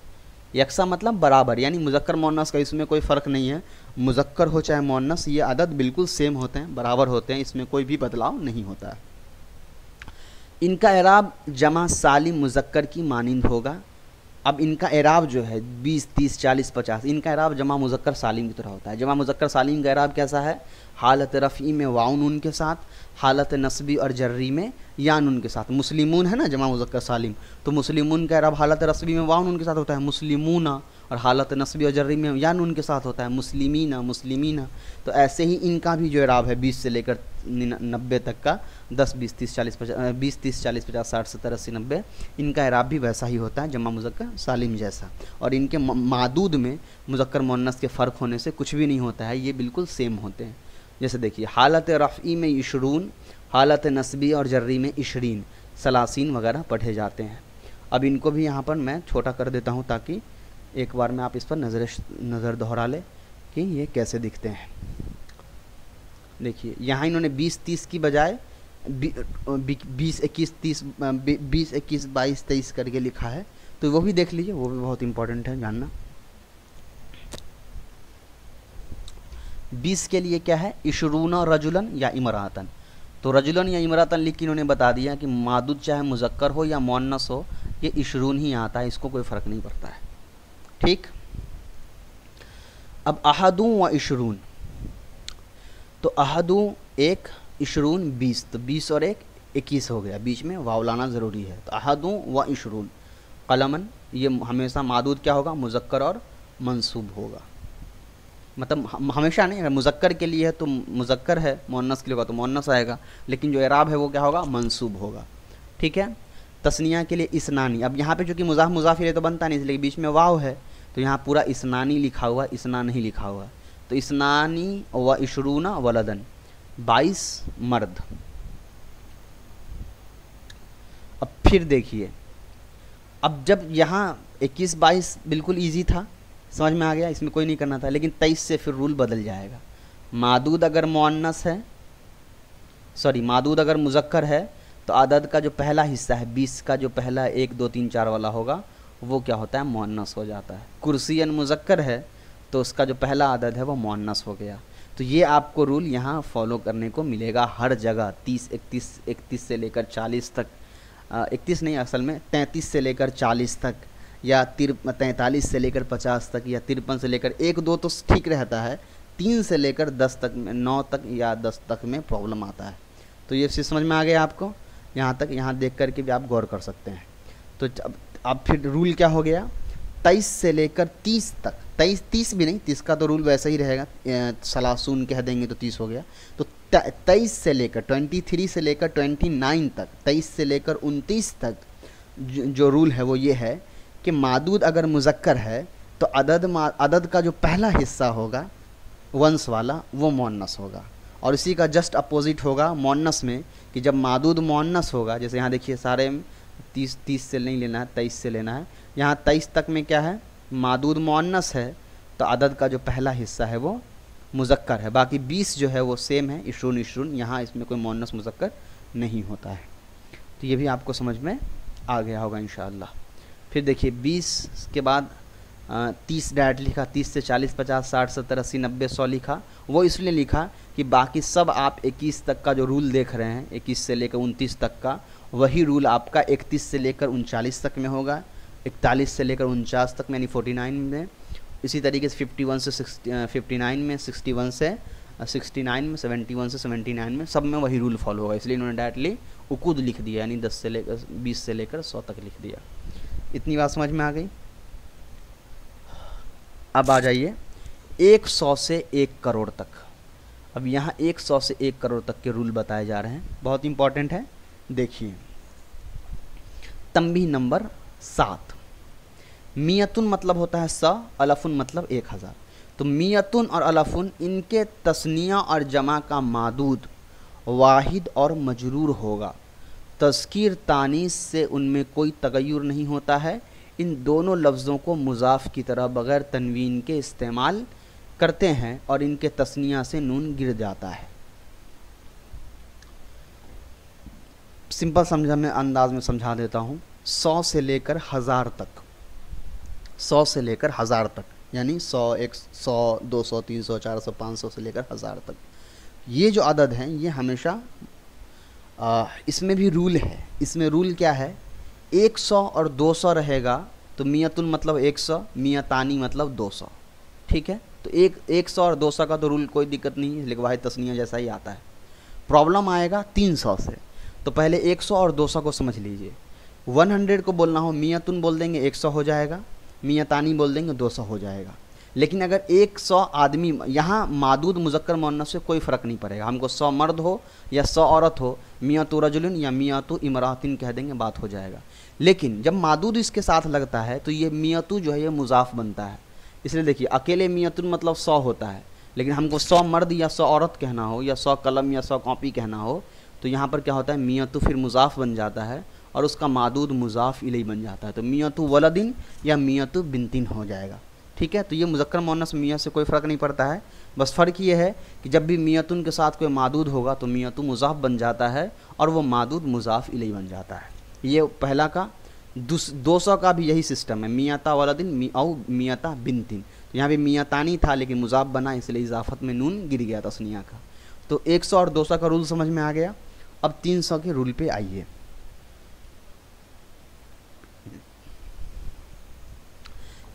यकसा मतलब बराबर, यानी मुज़क्कर मुअन्नस का इसमें कोई फ़र्क नहीं है। मुज़क्कर हो चाहे मुअन्नस, ये अदद बिल्कुल सेम होते हैं, बराबर होते हैं, इसमें कोई भी बदलाव नहीं होता है। इनका एराब जमा सालिम मुज़क्कर की मानिंद होगा। अब इनका एराब जो है 20, 30, 40, 50, इनका एराब जमा मुज़क्कर सालिम की तरह होता है। जमा मुज़क्कर सालिम का एराब कैसा है, हालत रफ़ी में वाउ नून के साथ, हालत नस्बी और जर्री में या नून के साथ। मुस्लिमून है ना जमा मुज़क्कर सालिम, तो मुस्लिमून का एराब हालत रस्बी में वाउ नून के साथ होता है मुस्लिमूना, और हालत नस्बी और जर्री में या नून के साथ होता है मुस्लिमीना, मुस्लिमीना। तो ऐसे ही इनका भी जो एराब है 20 से लेकर 90 तक का, 10, 20, 30, 40, 50, 20, 30, 40, 50, 60, 70, 80, 90, इनका एराब भी वैसा ही होता है, जमा मुज़क्कर सालिम जैसा। और इनके मादूद में मुज़क्कर मुअन्नस के फ़र्क होने से कुछ भी नहीं होता है, ये बिल्कुल सेम होते हैं। जैसे देखिए, हालत रफ़ी में इशरून, हालत नस्बी और जर्री में इशरीन, सलासीन वगैरह पढ़े जाते हैं। अब इनको भी यहाँ पर मैं छोटा कर देता हूँ ताकि एक बार में आप इस पर नज़र दोहरा ले कि ये कैसे दिखते हैं। देखिए यहाँ इन्होंने 20, 30 की बजाय 20, 21, 30, 20, 21, 22, 23 करके लिखा है, तो वो भी देख लीजिए, वो भी बहुत इंपॉर्टेंट है जानना। 20 के लिए क्या है, इशरून रजुलन या इमरातन। तो रजुलन या इमरातन लिख के इन्होंने बता दिया कि मादूद चाहे मुज़क्कर हो या मुअन्नस हो, ये इशरून ही आता है, इसको कोई फ़र्क नहीं पड़ता है। ठीक। अब अहदू व इशरून, तो अहदू 1, इशरून 20, तो 20 और 1 21 हो गया, बीच में वाव लाना ज़रूरी है। तो अहदू व इशरून कलमन, ये हमेशा मादूद क्या होगा, मुज़क्कर और मंसूब होगा। मतलब हमेशा नहीं, अगर मुज़क्कर के लिए है तो मुज़क्कर है, मुअन्नस के लिए होगा तो मुअन्नस आएगा, लेकिन जो एराब है वो क्या होगा, मंसूब होगा। ठीक है। तस्निया के लिए इसनानी, अब यहाँ पे चूँकि मुज़ाफ मुज़ाफिर तो बनता नहीं, इसलिए बीच में वाव है, तो यहाँ पूरा इसनानी लिखा हुआ, इसना नहीं लिखा हुआ। तो इसनानी व इशरूना वलदन, 22 मर्द। अब फिर देखिए, अब जब यहाँ 21, 22 बिल्कुल ईजी था, समझ में आ गया, इसमें कोई नहीं करना था, लेकिन 23 से फिर रूल बदल जाएगा। मादूद अगर मुअन्नस है, सॉरी मादूद अगर मुज़क्कर है, तो आदद का जो पहला हिस्सा है 20 का, जो पहला 1, 2, 3, 4 वाला होगा, वो क्या होता है, मुअन्नस हो जाता है। कुर्सियन मुज़क्कर है तो उसका जो पहला अदद है वो मुअन्नस हो गया। तो ये आपको रूल यहाँ फॉलो करने को मिलेगा हर जगह। 30, 31 से लेकर 40 तक, 31 नहीं असल में 33 से लेकर 40 तक, या 43 से लेकर 50 तक, या 53 से लेकर 1-2 तो ठीक रहता है, 3 से लेकर 10 तक में, 9 तक या 10 तक में प्रॉब्लम आता है। तो ये चीज़ समझ में आ गया आपको, यहाँ तक, यहाँ देख कर के भी आप गौर कर सकते हैं। तो अब फिर रूल क्या हो गया, 23 से लेकर 30 तक, 30 भी नहीं, 30 का तो रूल वैसा ही रहेगा, सलासून कह देंगे तो 30 हो गया। तो 23 से लेकर 23 से लेकर 29 तक, 23 से लेकर 29 तक जो रूल है वो ये है कि मादूद अगर मुज़क्कर है तो अदद का जो पहला हिस्सा होगा वंश वाला वो मुअन्नस होगा, और इसी का जस्ट अपोजिट होगा मुअन्नस में, कि जब मादूद मुअन्नस होगा, जैसे यहाँ देखिए सारे 30 से नहीं लेना है, 23 से लेना है। यहाँ 23 तक में क्या है, मादूद मुअन्नस है तो अदद का जो पहला हिस्सा है वो मुज़क्कर है, बाकी 20 जो है वो सेम है, इशरून, यहाँ इसमें कोई मुअन्नस मुज़क्कर नहीं होता है। तो ये भी आपको समझ में आ गया होगा इंशाअल्लाह। फिर देखिए 20 के बाद 30 डायरेक्ट लिखा, 30 से 40, 50, 60, 70, 80, 90, 100 लिखा। वो इसलिए लिखा कि बाकी सब आप 21 तक का जो रूल देख रहे हैं, 21 से लेकर 29 तक का, वही रूल आपका 31 से लेकर 39 तक में होगा, 41 से लेकर 49 तक में यानी 49 में, इसी तरीके से 51 से 59 में, 61 से 69 में, 71 से 79 में, सब में वही रूल फॉलो होगा। इसलिए इन्होंने डायरेक्टली उकूद लिख दिया, यानी 20 से लेकर 100 तक लिख दिया। इतनी बात समझ में आ गई। अब आ जाइए 100 से 1 करोड़ तक। अब यहाँ 100 से 1 करोड़ तक के रूल बताए जा रहे हैं, बहुत इंपॉर्टेंट है। देखिए तंबीह नंबर 7, मियतुन मतलब होता है 100, अलफुन मतलब 1000। तो मियतुन और अलफुन इनके तस्निया और जमा का मादूद वाहिद और मजरूर होगा। तज़कीर तानीस से उनमें कोई तगय्युर नहीं होता है। इन दोनों लफ्ज़ों को मुज़ाफ़ की तरह बग़ैर तनवीन के इस्तेमाल करते हैं और इनके तस्निया से नून गिर जाता है। सिंपल समझा मैं अंदाज में समझा देता हूँ। 100 से लेकर 1000 तक, 100 से लेकर 1000 तक, यानी 100, 100, 200, 300, 400, 500 से लेकर 1000 तक, ये जो अदद हैं ये हमेशा इसमें भी रूल है। इसमें रूल क्या है, 100 और 200 रहेगा तो मियतुन मतलब 100, मियतानी मतलब 200, ठीक है। तो 100 और 200 का तो रूल कोई दिक्कत नहीं है, लेकिन वाहिद तस्निया जैसा ही आता है। प्रॉब्लम आएगा 300 से। तो पहले 100 और 200 को समझ लीजिए। 100 को बोलना हो मियतुन बोल देंगे 100 हो जाएगा, मियतानी बोल देंगे 200 हो जाएगा। लेकिन अगर 100 आदमी, यहाँ मादूद मुज़क्कर मुअन्नस से कोई फ़र्क नहीं पड़ेगा, हमको 100 मर्द हो या 100 औरत हो, मियातु रजुलिन या मियातु इमरातिन कह देंगे, बात हो जाएगा। लेकिन जब मादूद इसके साथ लगता है तो ये मियातु जो है ये मुज़ाफ़ बनता है। इसलिए देखिए अकेले मियतुन मतलब 100 होता है, लेकिन हमको 100 मर्द या 100 औरत कहना हो या 100 कलम या 100 कॉपी कहना हो तो यहाँ पर क्या होता है, मियतु फिर मुज़ाफ़ बन जाता है और उसका मादूद मुज़ाफ़ इलैहि बन जाता है। तो मियतु वलदिन या मियतु बिनतिन हो जाएगा, ठीक है। तो ये मुज़क्कर मुअन्नस मियाँ से कोई फ़र्क नहीं पड़ता है। बस फ़र्क ये है कि जब भी मियतुन के साथ कोई मादूद होगा तो मियतु मुज़ाफ़ बन जाता है और वो मादूद मुज़ाफ़ इलैहि बन जाता है। ये पहला का। 200 का भी यही सिस्टम है, मियाता वलदिन औ मियाता बिनतिन। तो यहाँ भी मियातानी था लेकिन मुज़ाफ़ बना, इसलिए इजाफ़त में नून गिर गया तस्निया का। तो 100 और 200 का रूल समझ में आ गया। अब 300 के रूल पे आइए।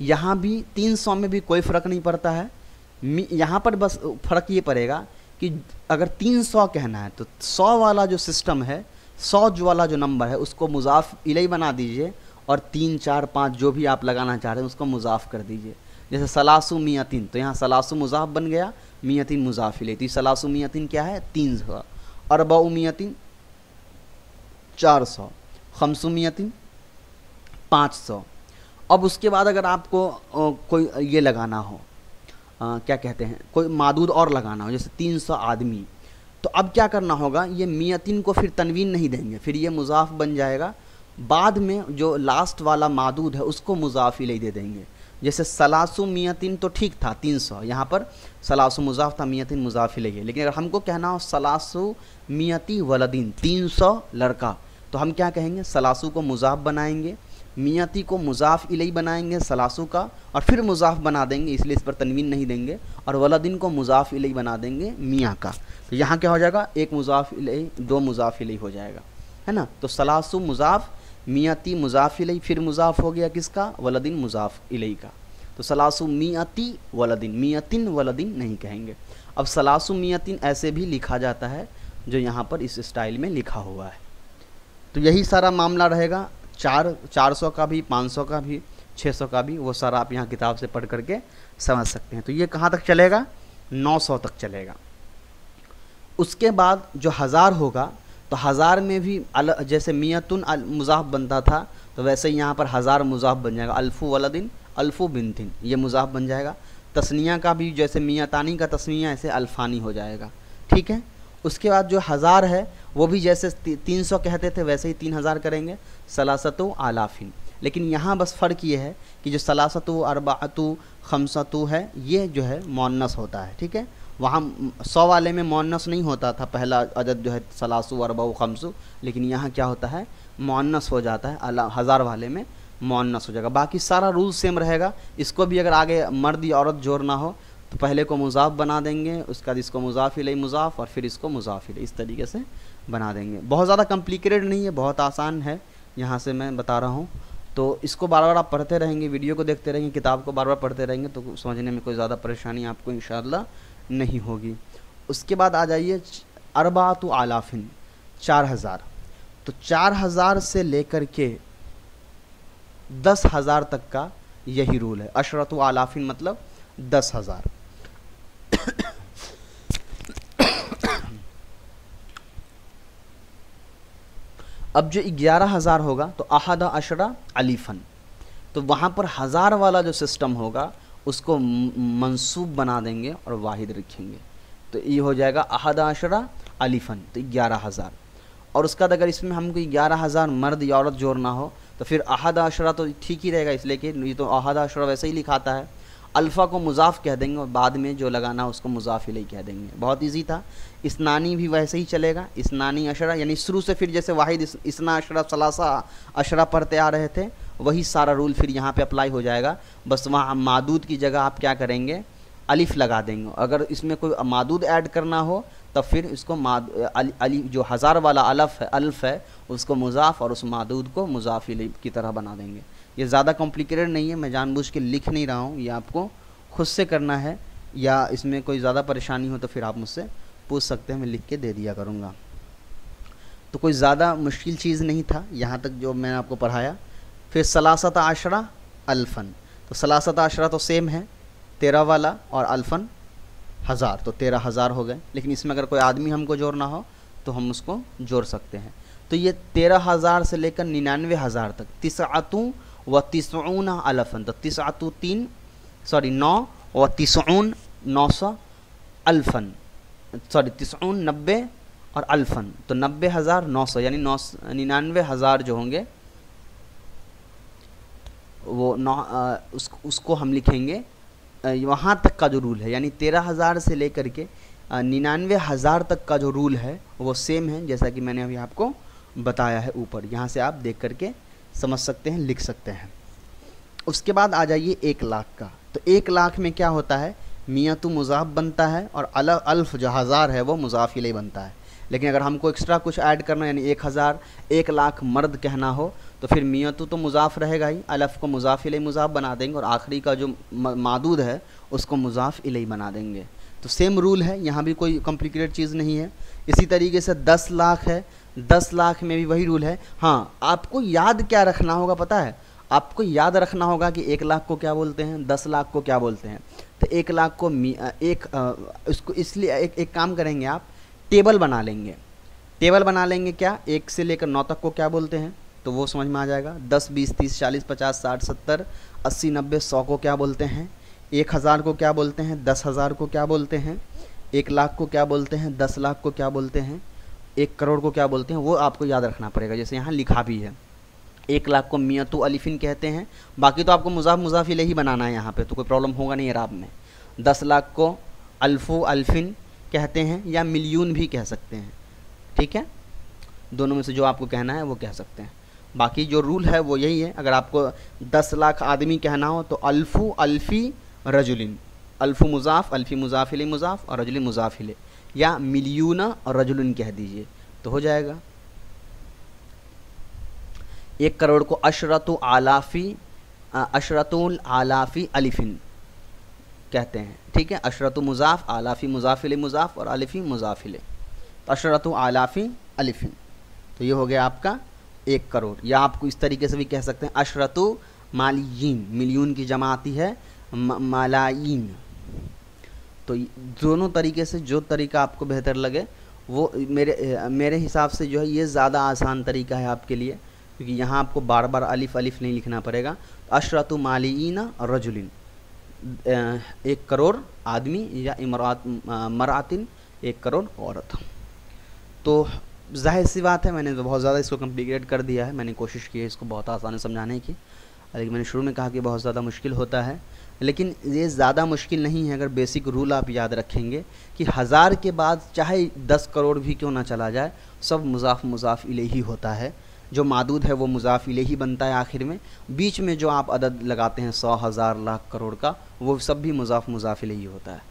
यहाँ भी 300 में भी कोई फ़र्क नहीं पड़ता है। यहाँ पर बस फ़र्क ये पड़ेगा कि अगर 300 कहना है तो 100 वाला जो सिस्टम है, 100 जो वाला जो नंबर है उसको मुज़ाफ़ इलैहि बना दीजिए और 3, 4, 5 जो भी आप लगाना चाह रहे हैं उसको मुज़ाफ़ कर दीजिए। जैसे सलासु मियतिन, तो यहाँ सलासु मुज़ाफ़ बन गया, मियतिन मुज़ाफ़ इलैहि। तो सलासु मियतिन क्या है, 300। अरबाउ मियतिन 400, खमसु मियतिन 500। अब उसके बाद अगर आपको कोई ये लगाना हो, क्या कहते हैं, कोई मादूद और लगाना हो, जैसे 300 आदमी, तो अब क्या करना होगा, ये मियतिन को फिर तनवीन नहीं देंगे, फिर ये मुज़ाफ़ बन जाएगा। बाद में जो लास्ट वाला मादूद है उसको मुज़ाफ़ इलैहि दे देंगे। जैसे सलासु मियतिन तो ठीक था 300, यहाँ पर सलासु मुज़ाफ़ था, मियतिन मुज़ाफ़ इलैहि है। लेकिन अगर हमको कहना हो सलासु मियति वलदिन, 300 लड़का, तो हम क्या कहेंगे, सलासु को मुज़ाफ़ बनाएंगे, मियाती को मुज़ाफ़ इलैहि बनाएंगे सलासु का, और फिर मुज़ाफ़ बना देंगे, इसलिए इस पर तनवीन नहीं देंगे, और वलदिन को मुज़ाफ़ इलैहि बना देंगे मियाँ का। तो यहाँ क्या हो जाएगा, एक मुज़ाफ़ इलैहि, दो मुज़ाफ़ इलैहि हो जाएगा, है ना। तो सलासु मुज़ाफ़, मियाती मुज़ाफ़ इलैहि, फिर मुज़ाफ़ हो गया किसका, वलदिन मुज़ाफ़ इलैहि का। तो सलासु मियाती वलदिन, मियातिन वलदिन नहीं कहेंगे। अब सलासु मियातिन ऐसे भी लिखा जाता है जो यहाँ पर इस स्टाइल में लिखा हुआ है। तो यही सारा मामला रहेगा, 400 का भी, 500 का भी, 600 का भी, वो सारा आप यहाँ किताब से पढ़ करके समझ सकते हैं। तो ये कहाँ तक चलेगा, 900 तक चलेगा। उसके बाद जो 1000 होगा, तो 1000 में भी जैसे मियतुन मुज़ाफ़ बनता था, तो वैसे ही यहाँ पर 1000 मुज़ाफ़ बन जाएगा। अल्फ़ु वलदिन, अल्फ़ु बिनतिन, ये मुज़ाफ़ बन जाएगा। तस्निया का भी जैसे मियातानी का तस्निया ऐसे अल्फ़ानी हो जाएगा, ठीक है। उसके बाद जो 1000 है वो भी जैसे 300 कहते थे वैसे ही 3000 करेंगे, सलासतु आलाफिन। लेकिन यहाँ बस फ़र्क ये है कि जो सलासतु, अरबाअतु, खमसतु है, ये जो है मुअन्नस होता है, ठीक है। वहाँ 100 वाले में मुअन्नस नहीं होता था, पहला अदद जो है सलासु, अरबाउ, खमसु, लेकिन यहाँ क्या होता है, मुअन्नस हो जाता है। 1000 वाले में मुअन्नस हो जाएगा। बाकी सारा रूल सेम रहेगा। इसको भी अगर आगे मर्द या औरत जोड़ना हो तो पहले को मुज़ाफ़ बना देंगे, उसके बाद इसको मुज़ाफ़ इलैहि मुज़ाफ़, और फिर इसको मुज़ाफ़ इलैहि, इस तरीके से बना देंगे। बहुत ज़्यादा कॉम्प्लिकेटेड नहीं है, बहुत आसान है, यहाँ से मैं बता रहा हूँ। तो इसको बार बार आप पढ़ते रहेंगे, वीडियो को देखते रहेंगे, किताब को बार बार पढ़ते रहेंगे, तो समझने में कोई ज़्यादा परेशानी आपको इंशाअल्लाह नहीं होगी। उसके बाद आ जाइए अरबातु आलाफिन, 4000। तो 4000 से लेकर के 10,000 तक का यही रूल है। अशरतु आलाफिन मतलब 10,000। अब जो 11,000 होगा तो अहदा अशरा अलीफन, तो वहाँ पर 1000 वाला जो सिस्टम होगा उसको मंसूब बना देंगे और वाहिद रखेंगे, तो ये हो जाएगा अहदा अशरा अलीफन, तो 11,000। और उसके बाद अगर इसमें हमको 11,000 मर्द या औरत जोड़ना हो तो फिर अहदा अशरा तो ठीक ही रहेगा, इसलिए कि ये तो अहदा अशरा वैसे ही लिखाता है। अल्फ़ा को मुज़ाफ़ कह देंगे और बाद में जो लगाना उसको मुज़ाफ़ इलैहि कह देंगे। बहुत इजी था। इसनानी भी वैसे ही चलेगा, इसनानी अशरा, यानी शुरू से फिर जैसे वाहिद इसना अशरा सलासा अशरा पढ़ते आ रहे थे, वही सारा रूल फिर यहाँ पे अप्लाई हो जाएगा। बस वहाँ मादूद की जगह आप क्या करेंगे, अलिफ़ लगा देंगे। अगर इसमें कोई मादूद ऐड करना हो तब फिर इसको अली जो 1000 वाला अल्फ़ है उसको मुज़ाफ़ और उस मादूद को मुज़ाफ़ इलैहि की तरह बना देंगे। ये ज़्यादा कॉम्प्लिकेटेड नहीं है, मैं जानबूझ के लिख नहीं रहा हूँ, ये आपको खुद से करना है। या इसमें कोई ज़्यादा परेशानी हो तो फिर आप मुझसे पूछ सकते हैं, मैं लिख के दे दिया करूँगा। तो कोई ज़्यादा मुश्किल चीज़ नहीं था यहाँ तक जो मैंने आपको पढ़ाया। फिर सलासत आशरा अल्फ़न, तो सलासत आशरा तो सेम है 13 वाला, और अल्फ़न 1000, तो 13,000 हो गए। लेकिन इसमें अगर कोई आदमी हमको जोड़ना हो तो हम उसको जोड़ सकते हैं। तो ये 13,000 से लेकर 99,000 तक, तिसअतु व तिसऊन अल्फ़न, तो तिसअतु 9 व तिसऊन 900 अल्फ़न, सॉरी तिसऊन 90 और अल्फ़न, तो 90,900 यानी 99,000 जो होंगे वो उसको हम लिखेंगे। वहाँ तक का जो रूल है, यानी 13,000 से लेकर के 99,000 तक का जो रूल है वो सेम है, जैसा कि मैंने अभी आपको बताया है ऊपर। यहाँ से आप देख करके समझ सकते हैं, लिख सकते हैं। उसके बाद आ जाइए 1 लाख का। तो 1 लाख में क्या होता है, मियातु मुज़ाफ़ बनता है और अल्फ़ जो 1000 है वो मुज़ाफ़ इलैहि बनता है। लेकिन अगर हमको एक्स्ट्रा कुछ ऐड करना, यानी 1000 1 लाख मर्द कहना हो तो फिर मियातु तो मुज़ाफ़ रहेगा ही, अल्फ़ को मुज़ाफ़ इलैहि मुज़ाफ़ बना देंगे और आखिरी का जो मादूद है उसको मुज़ाफ़ इलैहि बना देंगे। तो सेम रूल है, यहाँ भी कोई कॉम्प्लिकेटेड चीज़ नहीं है। इसी तरीके से 10 लाख है, 10 लाख में भी वही रूल है। हाँ, आपको याद क्या रखना होगा पता है, आपको याद रखना होगा कि 1 लाख को क्या बोलते हैं, 10 लाख को क्या बोलते हैं। तो 1 लाख को इसको इसलिए एक काम करेंगे, आप टेबल बना लेंगे। टेबल बना लेंगे क्या, 1 से लेकर 9 तक को क्या बोलते हैं, तो वो समझ में आ जाएगा। 10, 20, 30, 40, 50, 60, 70, 80, 90, 100 को क्या बोलते हैं, 1000 को क्या बोलते हैं, 10,000 को क्या बोलते हैं, 1 लाख को क्या बोलते हैं, 10 लाख को क्या बोलते हैं, 1 करोड़ को क्या बोलते हैं, वो आपको याद रखना पड़ेगा। जैसे यहाँ लिखा भी है, 1 लाख को मियातु अलिफिन कहते हैं। बाकी तो आपको मुज़ाफ़ इलैहि बनाना है यहाँ पे, तो कोई प्रॉब्लम होगा नहीं इराब में। 10 लाख को अल्फ़ु अल्फिन कहते हैं या मिलियन भी कह सकते हैं, ठीक है, दोनों में से जो आपको कहना है वो कह सकते हैं। बाकी जो रूल है वो यही है। अगर आपको 10 लाख आदमी कहना हो तो अल्फू अल्फी रजुलिन, अल्फू मुजाफ, अल्फी मुजाफिले मुजाफ और रजुलिन मुजाफिले, या मिलियूना और रजुलिन कह दीजिए तो हो जाएगा। 1 करोड़ को अशरतुल आलाफी अलिफिन कहते हैं, ठीक है। अशरतु मुजाफ, आलाफी मुजाफिले मुजाफ और अलिफी मुजाफिले, तो अशरतु आलाफी अलिफिन, तो ये हो गया आपका 1 करोड़। या आपको इस तरीके से भी कह सकते हैं अशरतु मालियीन, मिलियन की जमा आती है मालायीन। तो दोनों तरीके से जो तरीका आपको बेहतर लगे वो मेरे हिसाब से जो है ये ज़्यादा आसान तरीका है आपके लिए, क्योंकि यहाँ आपको बार बार अलिफ अलिफ नहीं लिखना पड़ेगा। अशरतु मालियीन रजुलिन, 1 करोड़ आदमी, या मरातिन 1 करोड़ औरत। तो जाहिर सी बात है मैंने बहुत ज़्यादा इसको कॉम्प्लिकेट कर दिया है, मैंने कोशिश की है इसको बहुत आसान समझाने की, लेकिन मैंने शुरू में कहा कि बहुत ज़्यादा मुश्किल होता है, लेकिन ये ज़्यादा मुश्किल नहीं है अगर बेसिक रूल आप याद रखेंगे कि 1000 के बाद चाहे 10 करोड़ भी क्यों ना चला जाए, सब मुजाफ मुजाफ इलैही होता है। जो मादूद है वो मुजाफ इलैही बनता है आखिर में, बीच में जो आप अदद लगाते हैं 100, 1000, लाख, करोड़ का, वो सब भी मुजाफ मुजाफ इलैही होता है।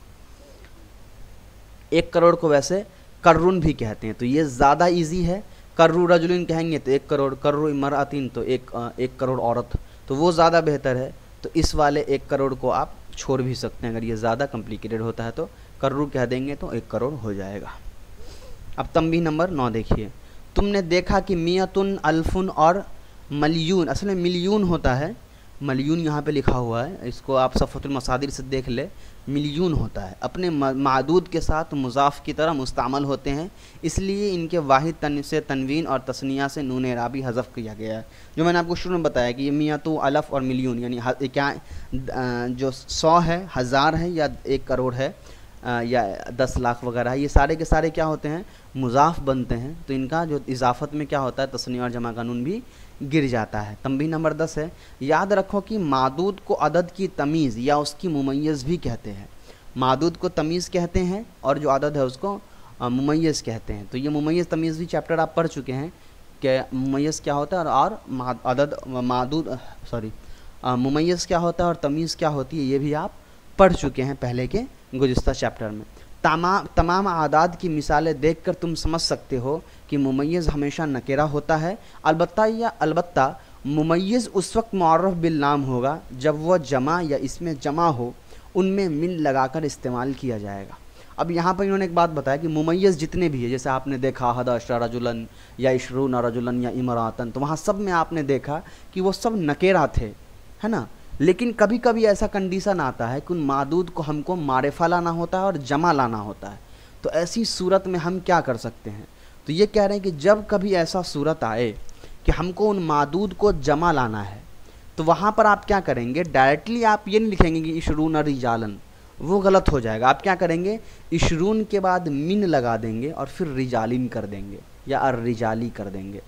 1 करोड़ को वैसे कर्रुन भी कहते हैं, तो ये ज़्यादा इजी है। कर्रु रजुलिन कहेंगे तो 1 करोड़, कर्रु इमरातिन तो 1 करोड़ औरत, तो वो ज़्यादा बेहतर है। तो इस वाले 1 करोड़ को आप छोड़ भी सकते हैं, अगर ये ज़्यादा कॉम्प्लिकेटेड होता है तो कर्रु कह देंगे तो 1 करोड़ हो जाएगा। अब तंबीह नंबर 9 देखिए, तुमने देखा कि मियतुन, अल्फुन और मलियून, असल में मिलियून होता है, मलियून यहाँ पे लिखा हुआ है, इसको आप सफ़तुल मसादिर से देख ले, मिलियून होता है। अपने मादूद के साथ मुजाफ की तरह मुस्तअमल होते हैं, इसलिए इनके वाहिद तन से तनवीन और तस्निया से नून एराबी हज़फ किया गया है। जो मैंने आपको शुरू में बताया कि ये मियतु, अलफ़ और मिलियून, यानी क्या जो 100 है, 1000 है, या 1 करोड़ है, या 10 लाख वगैरह, ये सारे के सारे क्या होते हैं, मुजाफ बनते हैं। तो इनका जो इजाफत में क्या होता है, तस्निया और जमा का नून भी गिर जाता है। तंबीह नंबर 10 है, याद रखो कि मादूद को अदद की तमीज़ या उसकी मुमय्यज़ भी कहते हैं। मादूद को तमीज़ कहते हैं और जो अदद है उसको मुमय्यज़ कहते हैं। तो ये मुमय्यज़ तमीज़ भी चैप्टर आप पढ़ चुके हैं कि मुमय्यज़ क्या होता है और अदद मादूद मुमय्यज़ क्या होता है और तमीज़ क्या होती है, ये भी आप पढ़ चुके हैं पहले के गुज़िश्ता चैप्टर में। तमाम आदाद की मिसालें देखकर तुम समझ सकते हो कि मुमय्यज़ हमेशा नकेरा होता है। अलबत्ता मुमय्यज़ उस वक्त मुअर्रफ बिल नाम होगा जब वह जमा या इसमें जमा हो, उनमें मिन लगाकर इस्तेमाल किया जाएगा। अब यहाँ पर इन्होंने एक बात बताया कि मुमय्यज़ जितने भी है, जैसे आपने देखा हद अशरा रजुलन या इशरून रजुलन या इमरातन, तो वहाँ सब में आपने देखा कि वो सब नकेरा थे, है ना। लेकिन कभी कभी ऐसा कंडीशन आता है कि उन मादूद को हमको मारिफा लाना होता है और जमा लाना होता है। तो ऐसी सूरत में हम क्या कर सकते हैं, तो ये कह रहे हैं कि जब कभी ऐसा सूरत आए कि हमको उन मादूद को जमा लाना है, तो वहाँ पर आप क्या करेंगे, डायरेक्टली आप ये नहीं लिखेंगे कि इशरून रिजालन, वो गलत हो जाएगा। आप क्या करेंगे, इशरून के बाद मिन लगा देंगे और फिर रिजालिन कर देंगे या अर्रिजाली कर देंगे।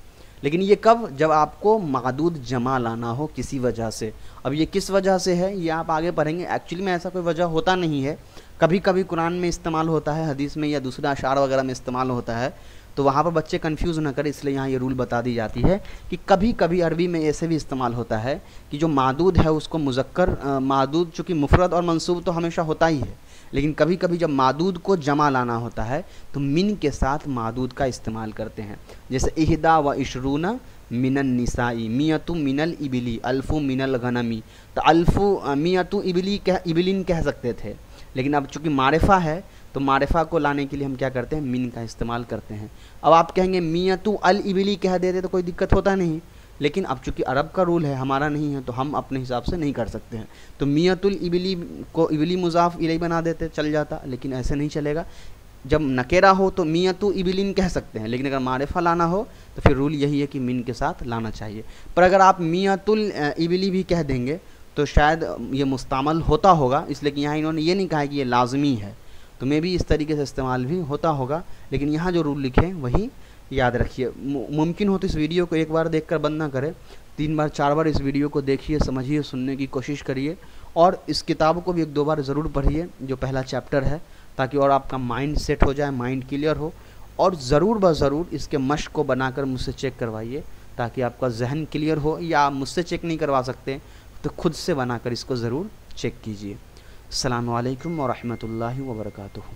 लेकिन ये कब, जब आपको मादूद जमा लाना हो किसी वजह से। अब ये किस वजह से है ये आप आगे पढ़ेंगे। एक्चुअली में ऐसा कोई वजह होता नहीं है, कभी कभी कुरान में इस्तेमाल होता है, हदीस में या दूसरा अशार वगैरह में इस्तेमाल होता है, तो वहाँ पर बच्चे कंफ्यूज ना करें, इसलिए यहाँ ये रूल बता दी जाती है कि कभी कभी अरबी में ऐसे भी इस्तेमाल होता है कि जो मादूद है उसको मुज़क्कर, मादूद चूँकि मुफरद और मंसूब तो हमेशा होता ही है, लेकिन कभी कभी जब मादूद को जमा लाना होता है तो मिन के साथ मादूद का इस्तेमाल करते हैं। जैसे इहदा व इशरूना मिनन निसाई, मियतु मिनल इबिली, अल्फु मिनल गनमी। तो अल्फु मियतु इबिलिन कह सकते थे, लेकिन अब चूँकि मारिफा है तो मारिफा को लाने के लिए हम क्या करते हैं, मिन का इस्तेमाल करते हैं। अब आप कहेंगे मियतु अल इबिली कह देते तो कोई दिक्कत होता नहीं, लेकिन अब चूँकि अरब का रूल है, हमारा नहीं है, तो हम अपने हिसाब से नहीं कर सकते हैं। तो मियतुल इबिली को इबिली मुजाफ इलैहि बना देते, चल जाता, लेकिन ऐसे नहीं चलेगा। जब नकेरा हो तो मियतु इबिलिन कह सकते हैं, लेकिन अगर मारिफा लाना हो तो फिर रूल यही है कि मिन के साथ लाना चाहिए। पर अगर आप मियतुल इबिली भी कह देंगे तो शायद ये मुस्तअमल होता होगा, इसलिए कि यहाँ इन्होंने ये नहीं कहा कि ये लाजमी है, तो मे भी इस तरीके से इस्तेमाल भी होता होगा, लेकिन यहाँ जो रूल लिखे वही याद रखिए। मुमकिन हो तो इस वीडियो को एक बार देखकर बंद ना करें, 3 बार 4 बार इस वीडियो को देखिए, समझिए, सुनने की कोशिश करिए, और इस किताब को भी 1-2 बार ज़रूर पढ़िए जो पहला चैप्टर है, ताकि और आपका माइंड सेट हो जाए, माइंड क्लियर हो। और ज़रूर ब ज़रूर इसके मश्क को बनाकर मुझसे चेक करवाइए, ताकि आपका जहन क्लियर हो, या आप मुझसे चेक नहीं करवा सकते तो खुद से बनाकर इसको ज़रूर चेक कीजिए। अस्सलामु अलैकुम व रहमतुल्लाहि व बरकातुहू।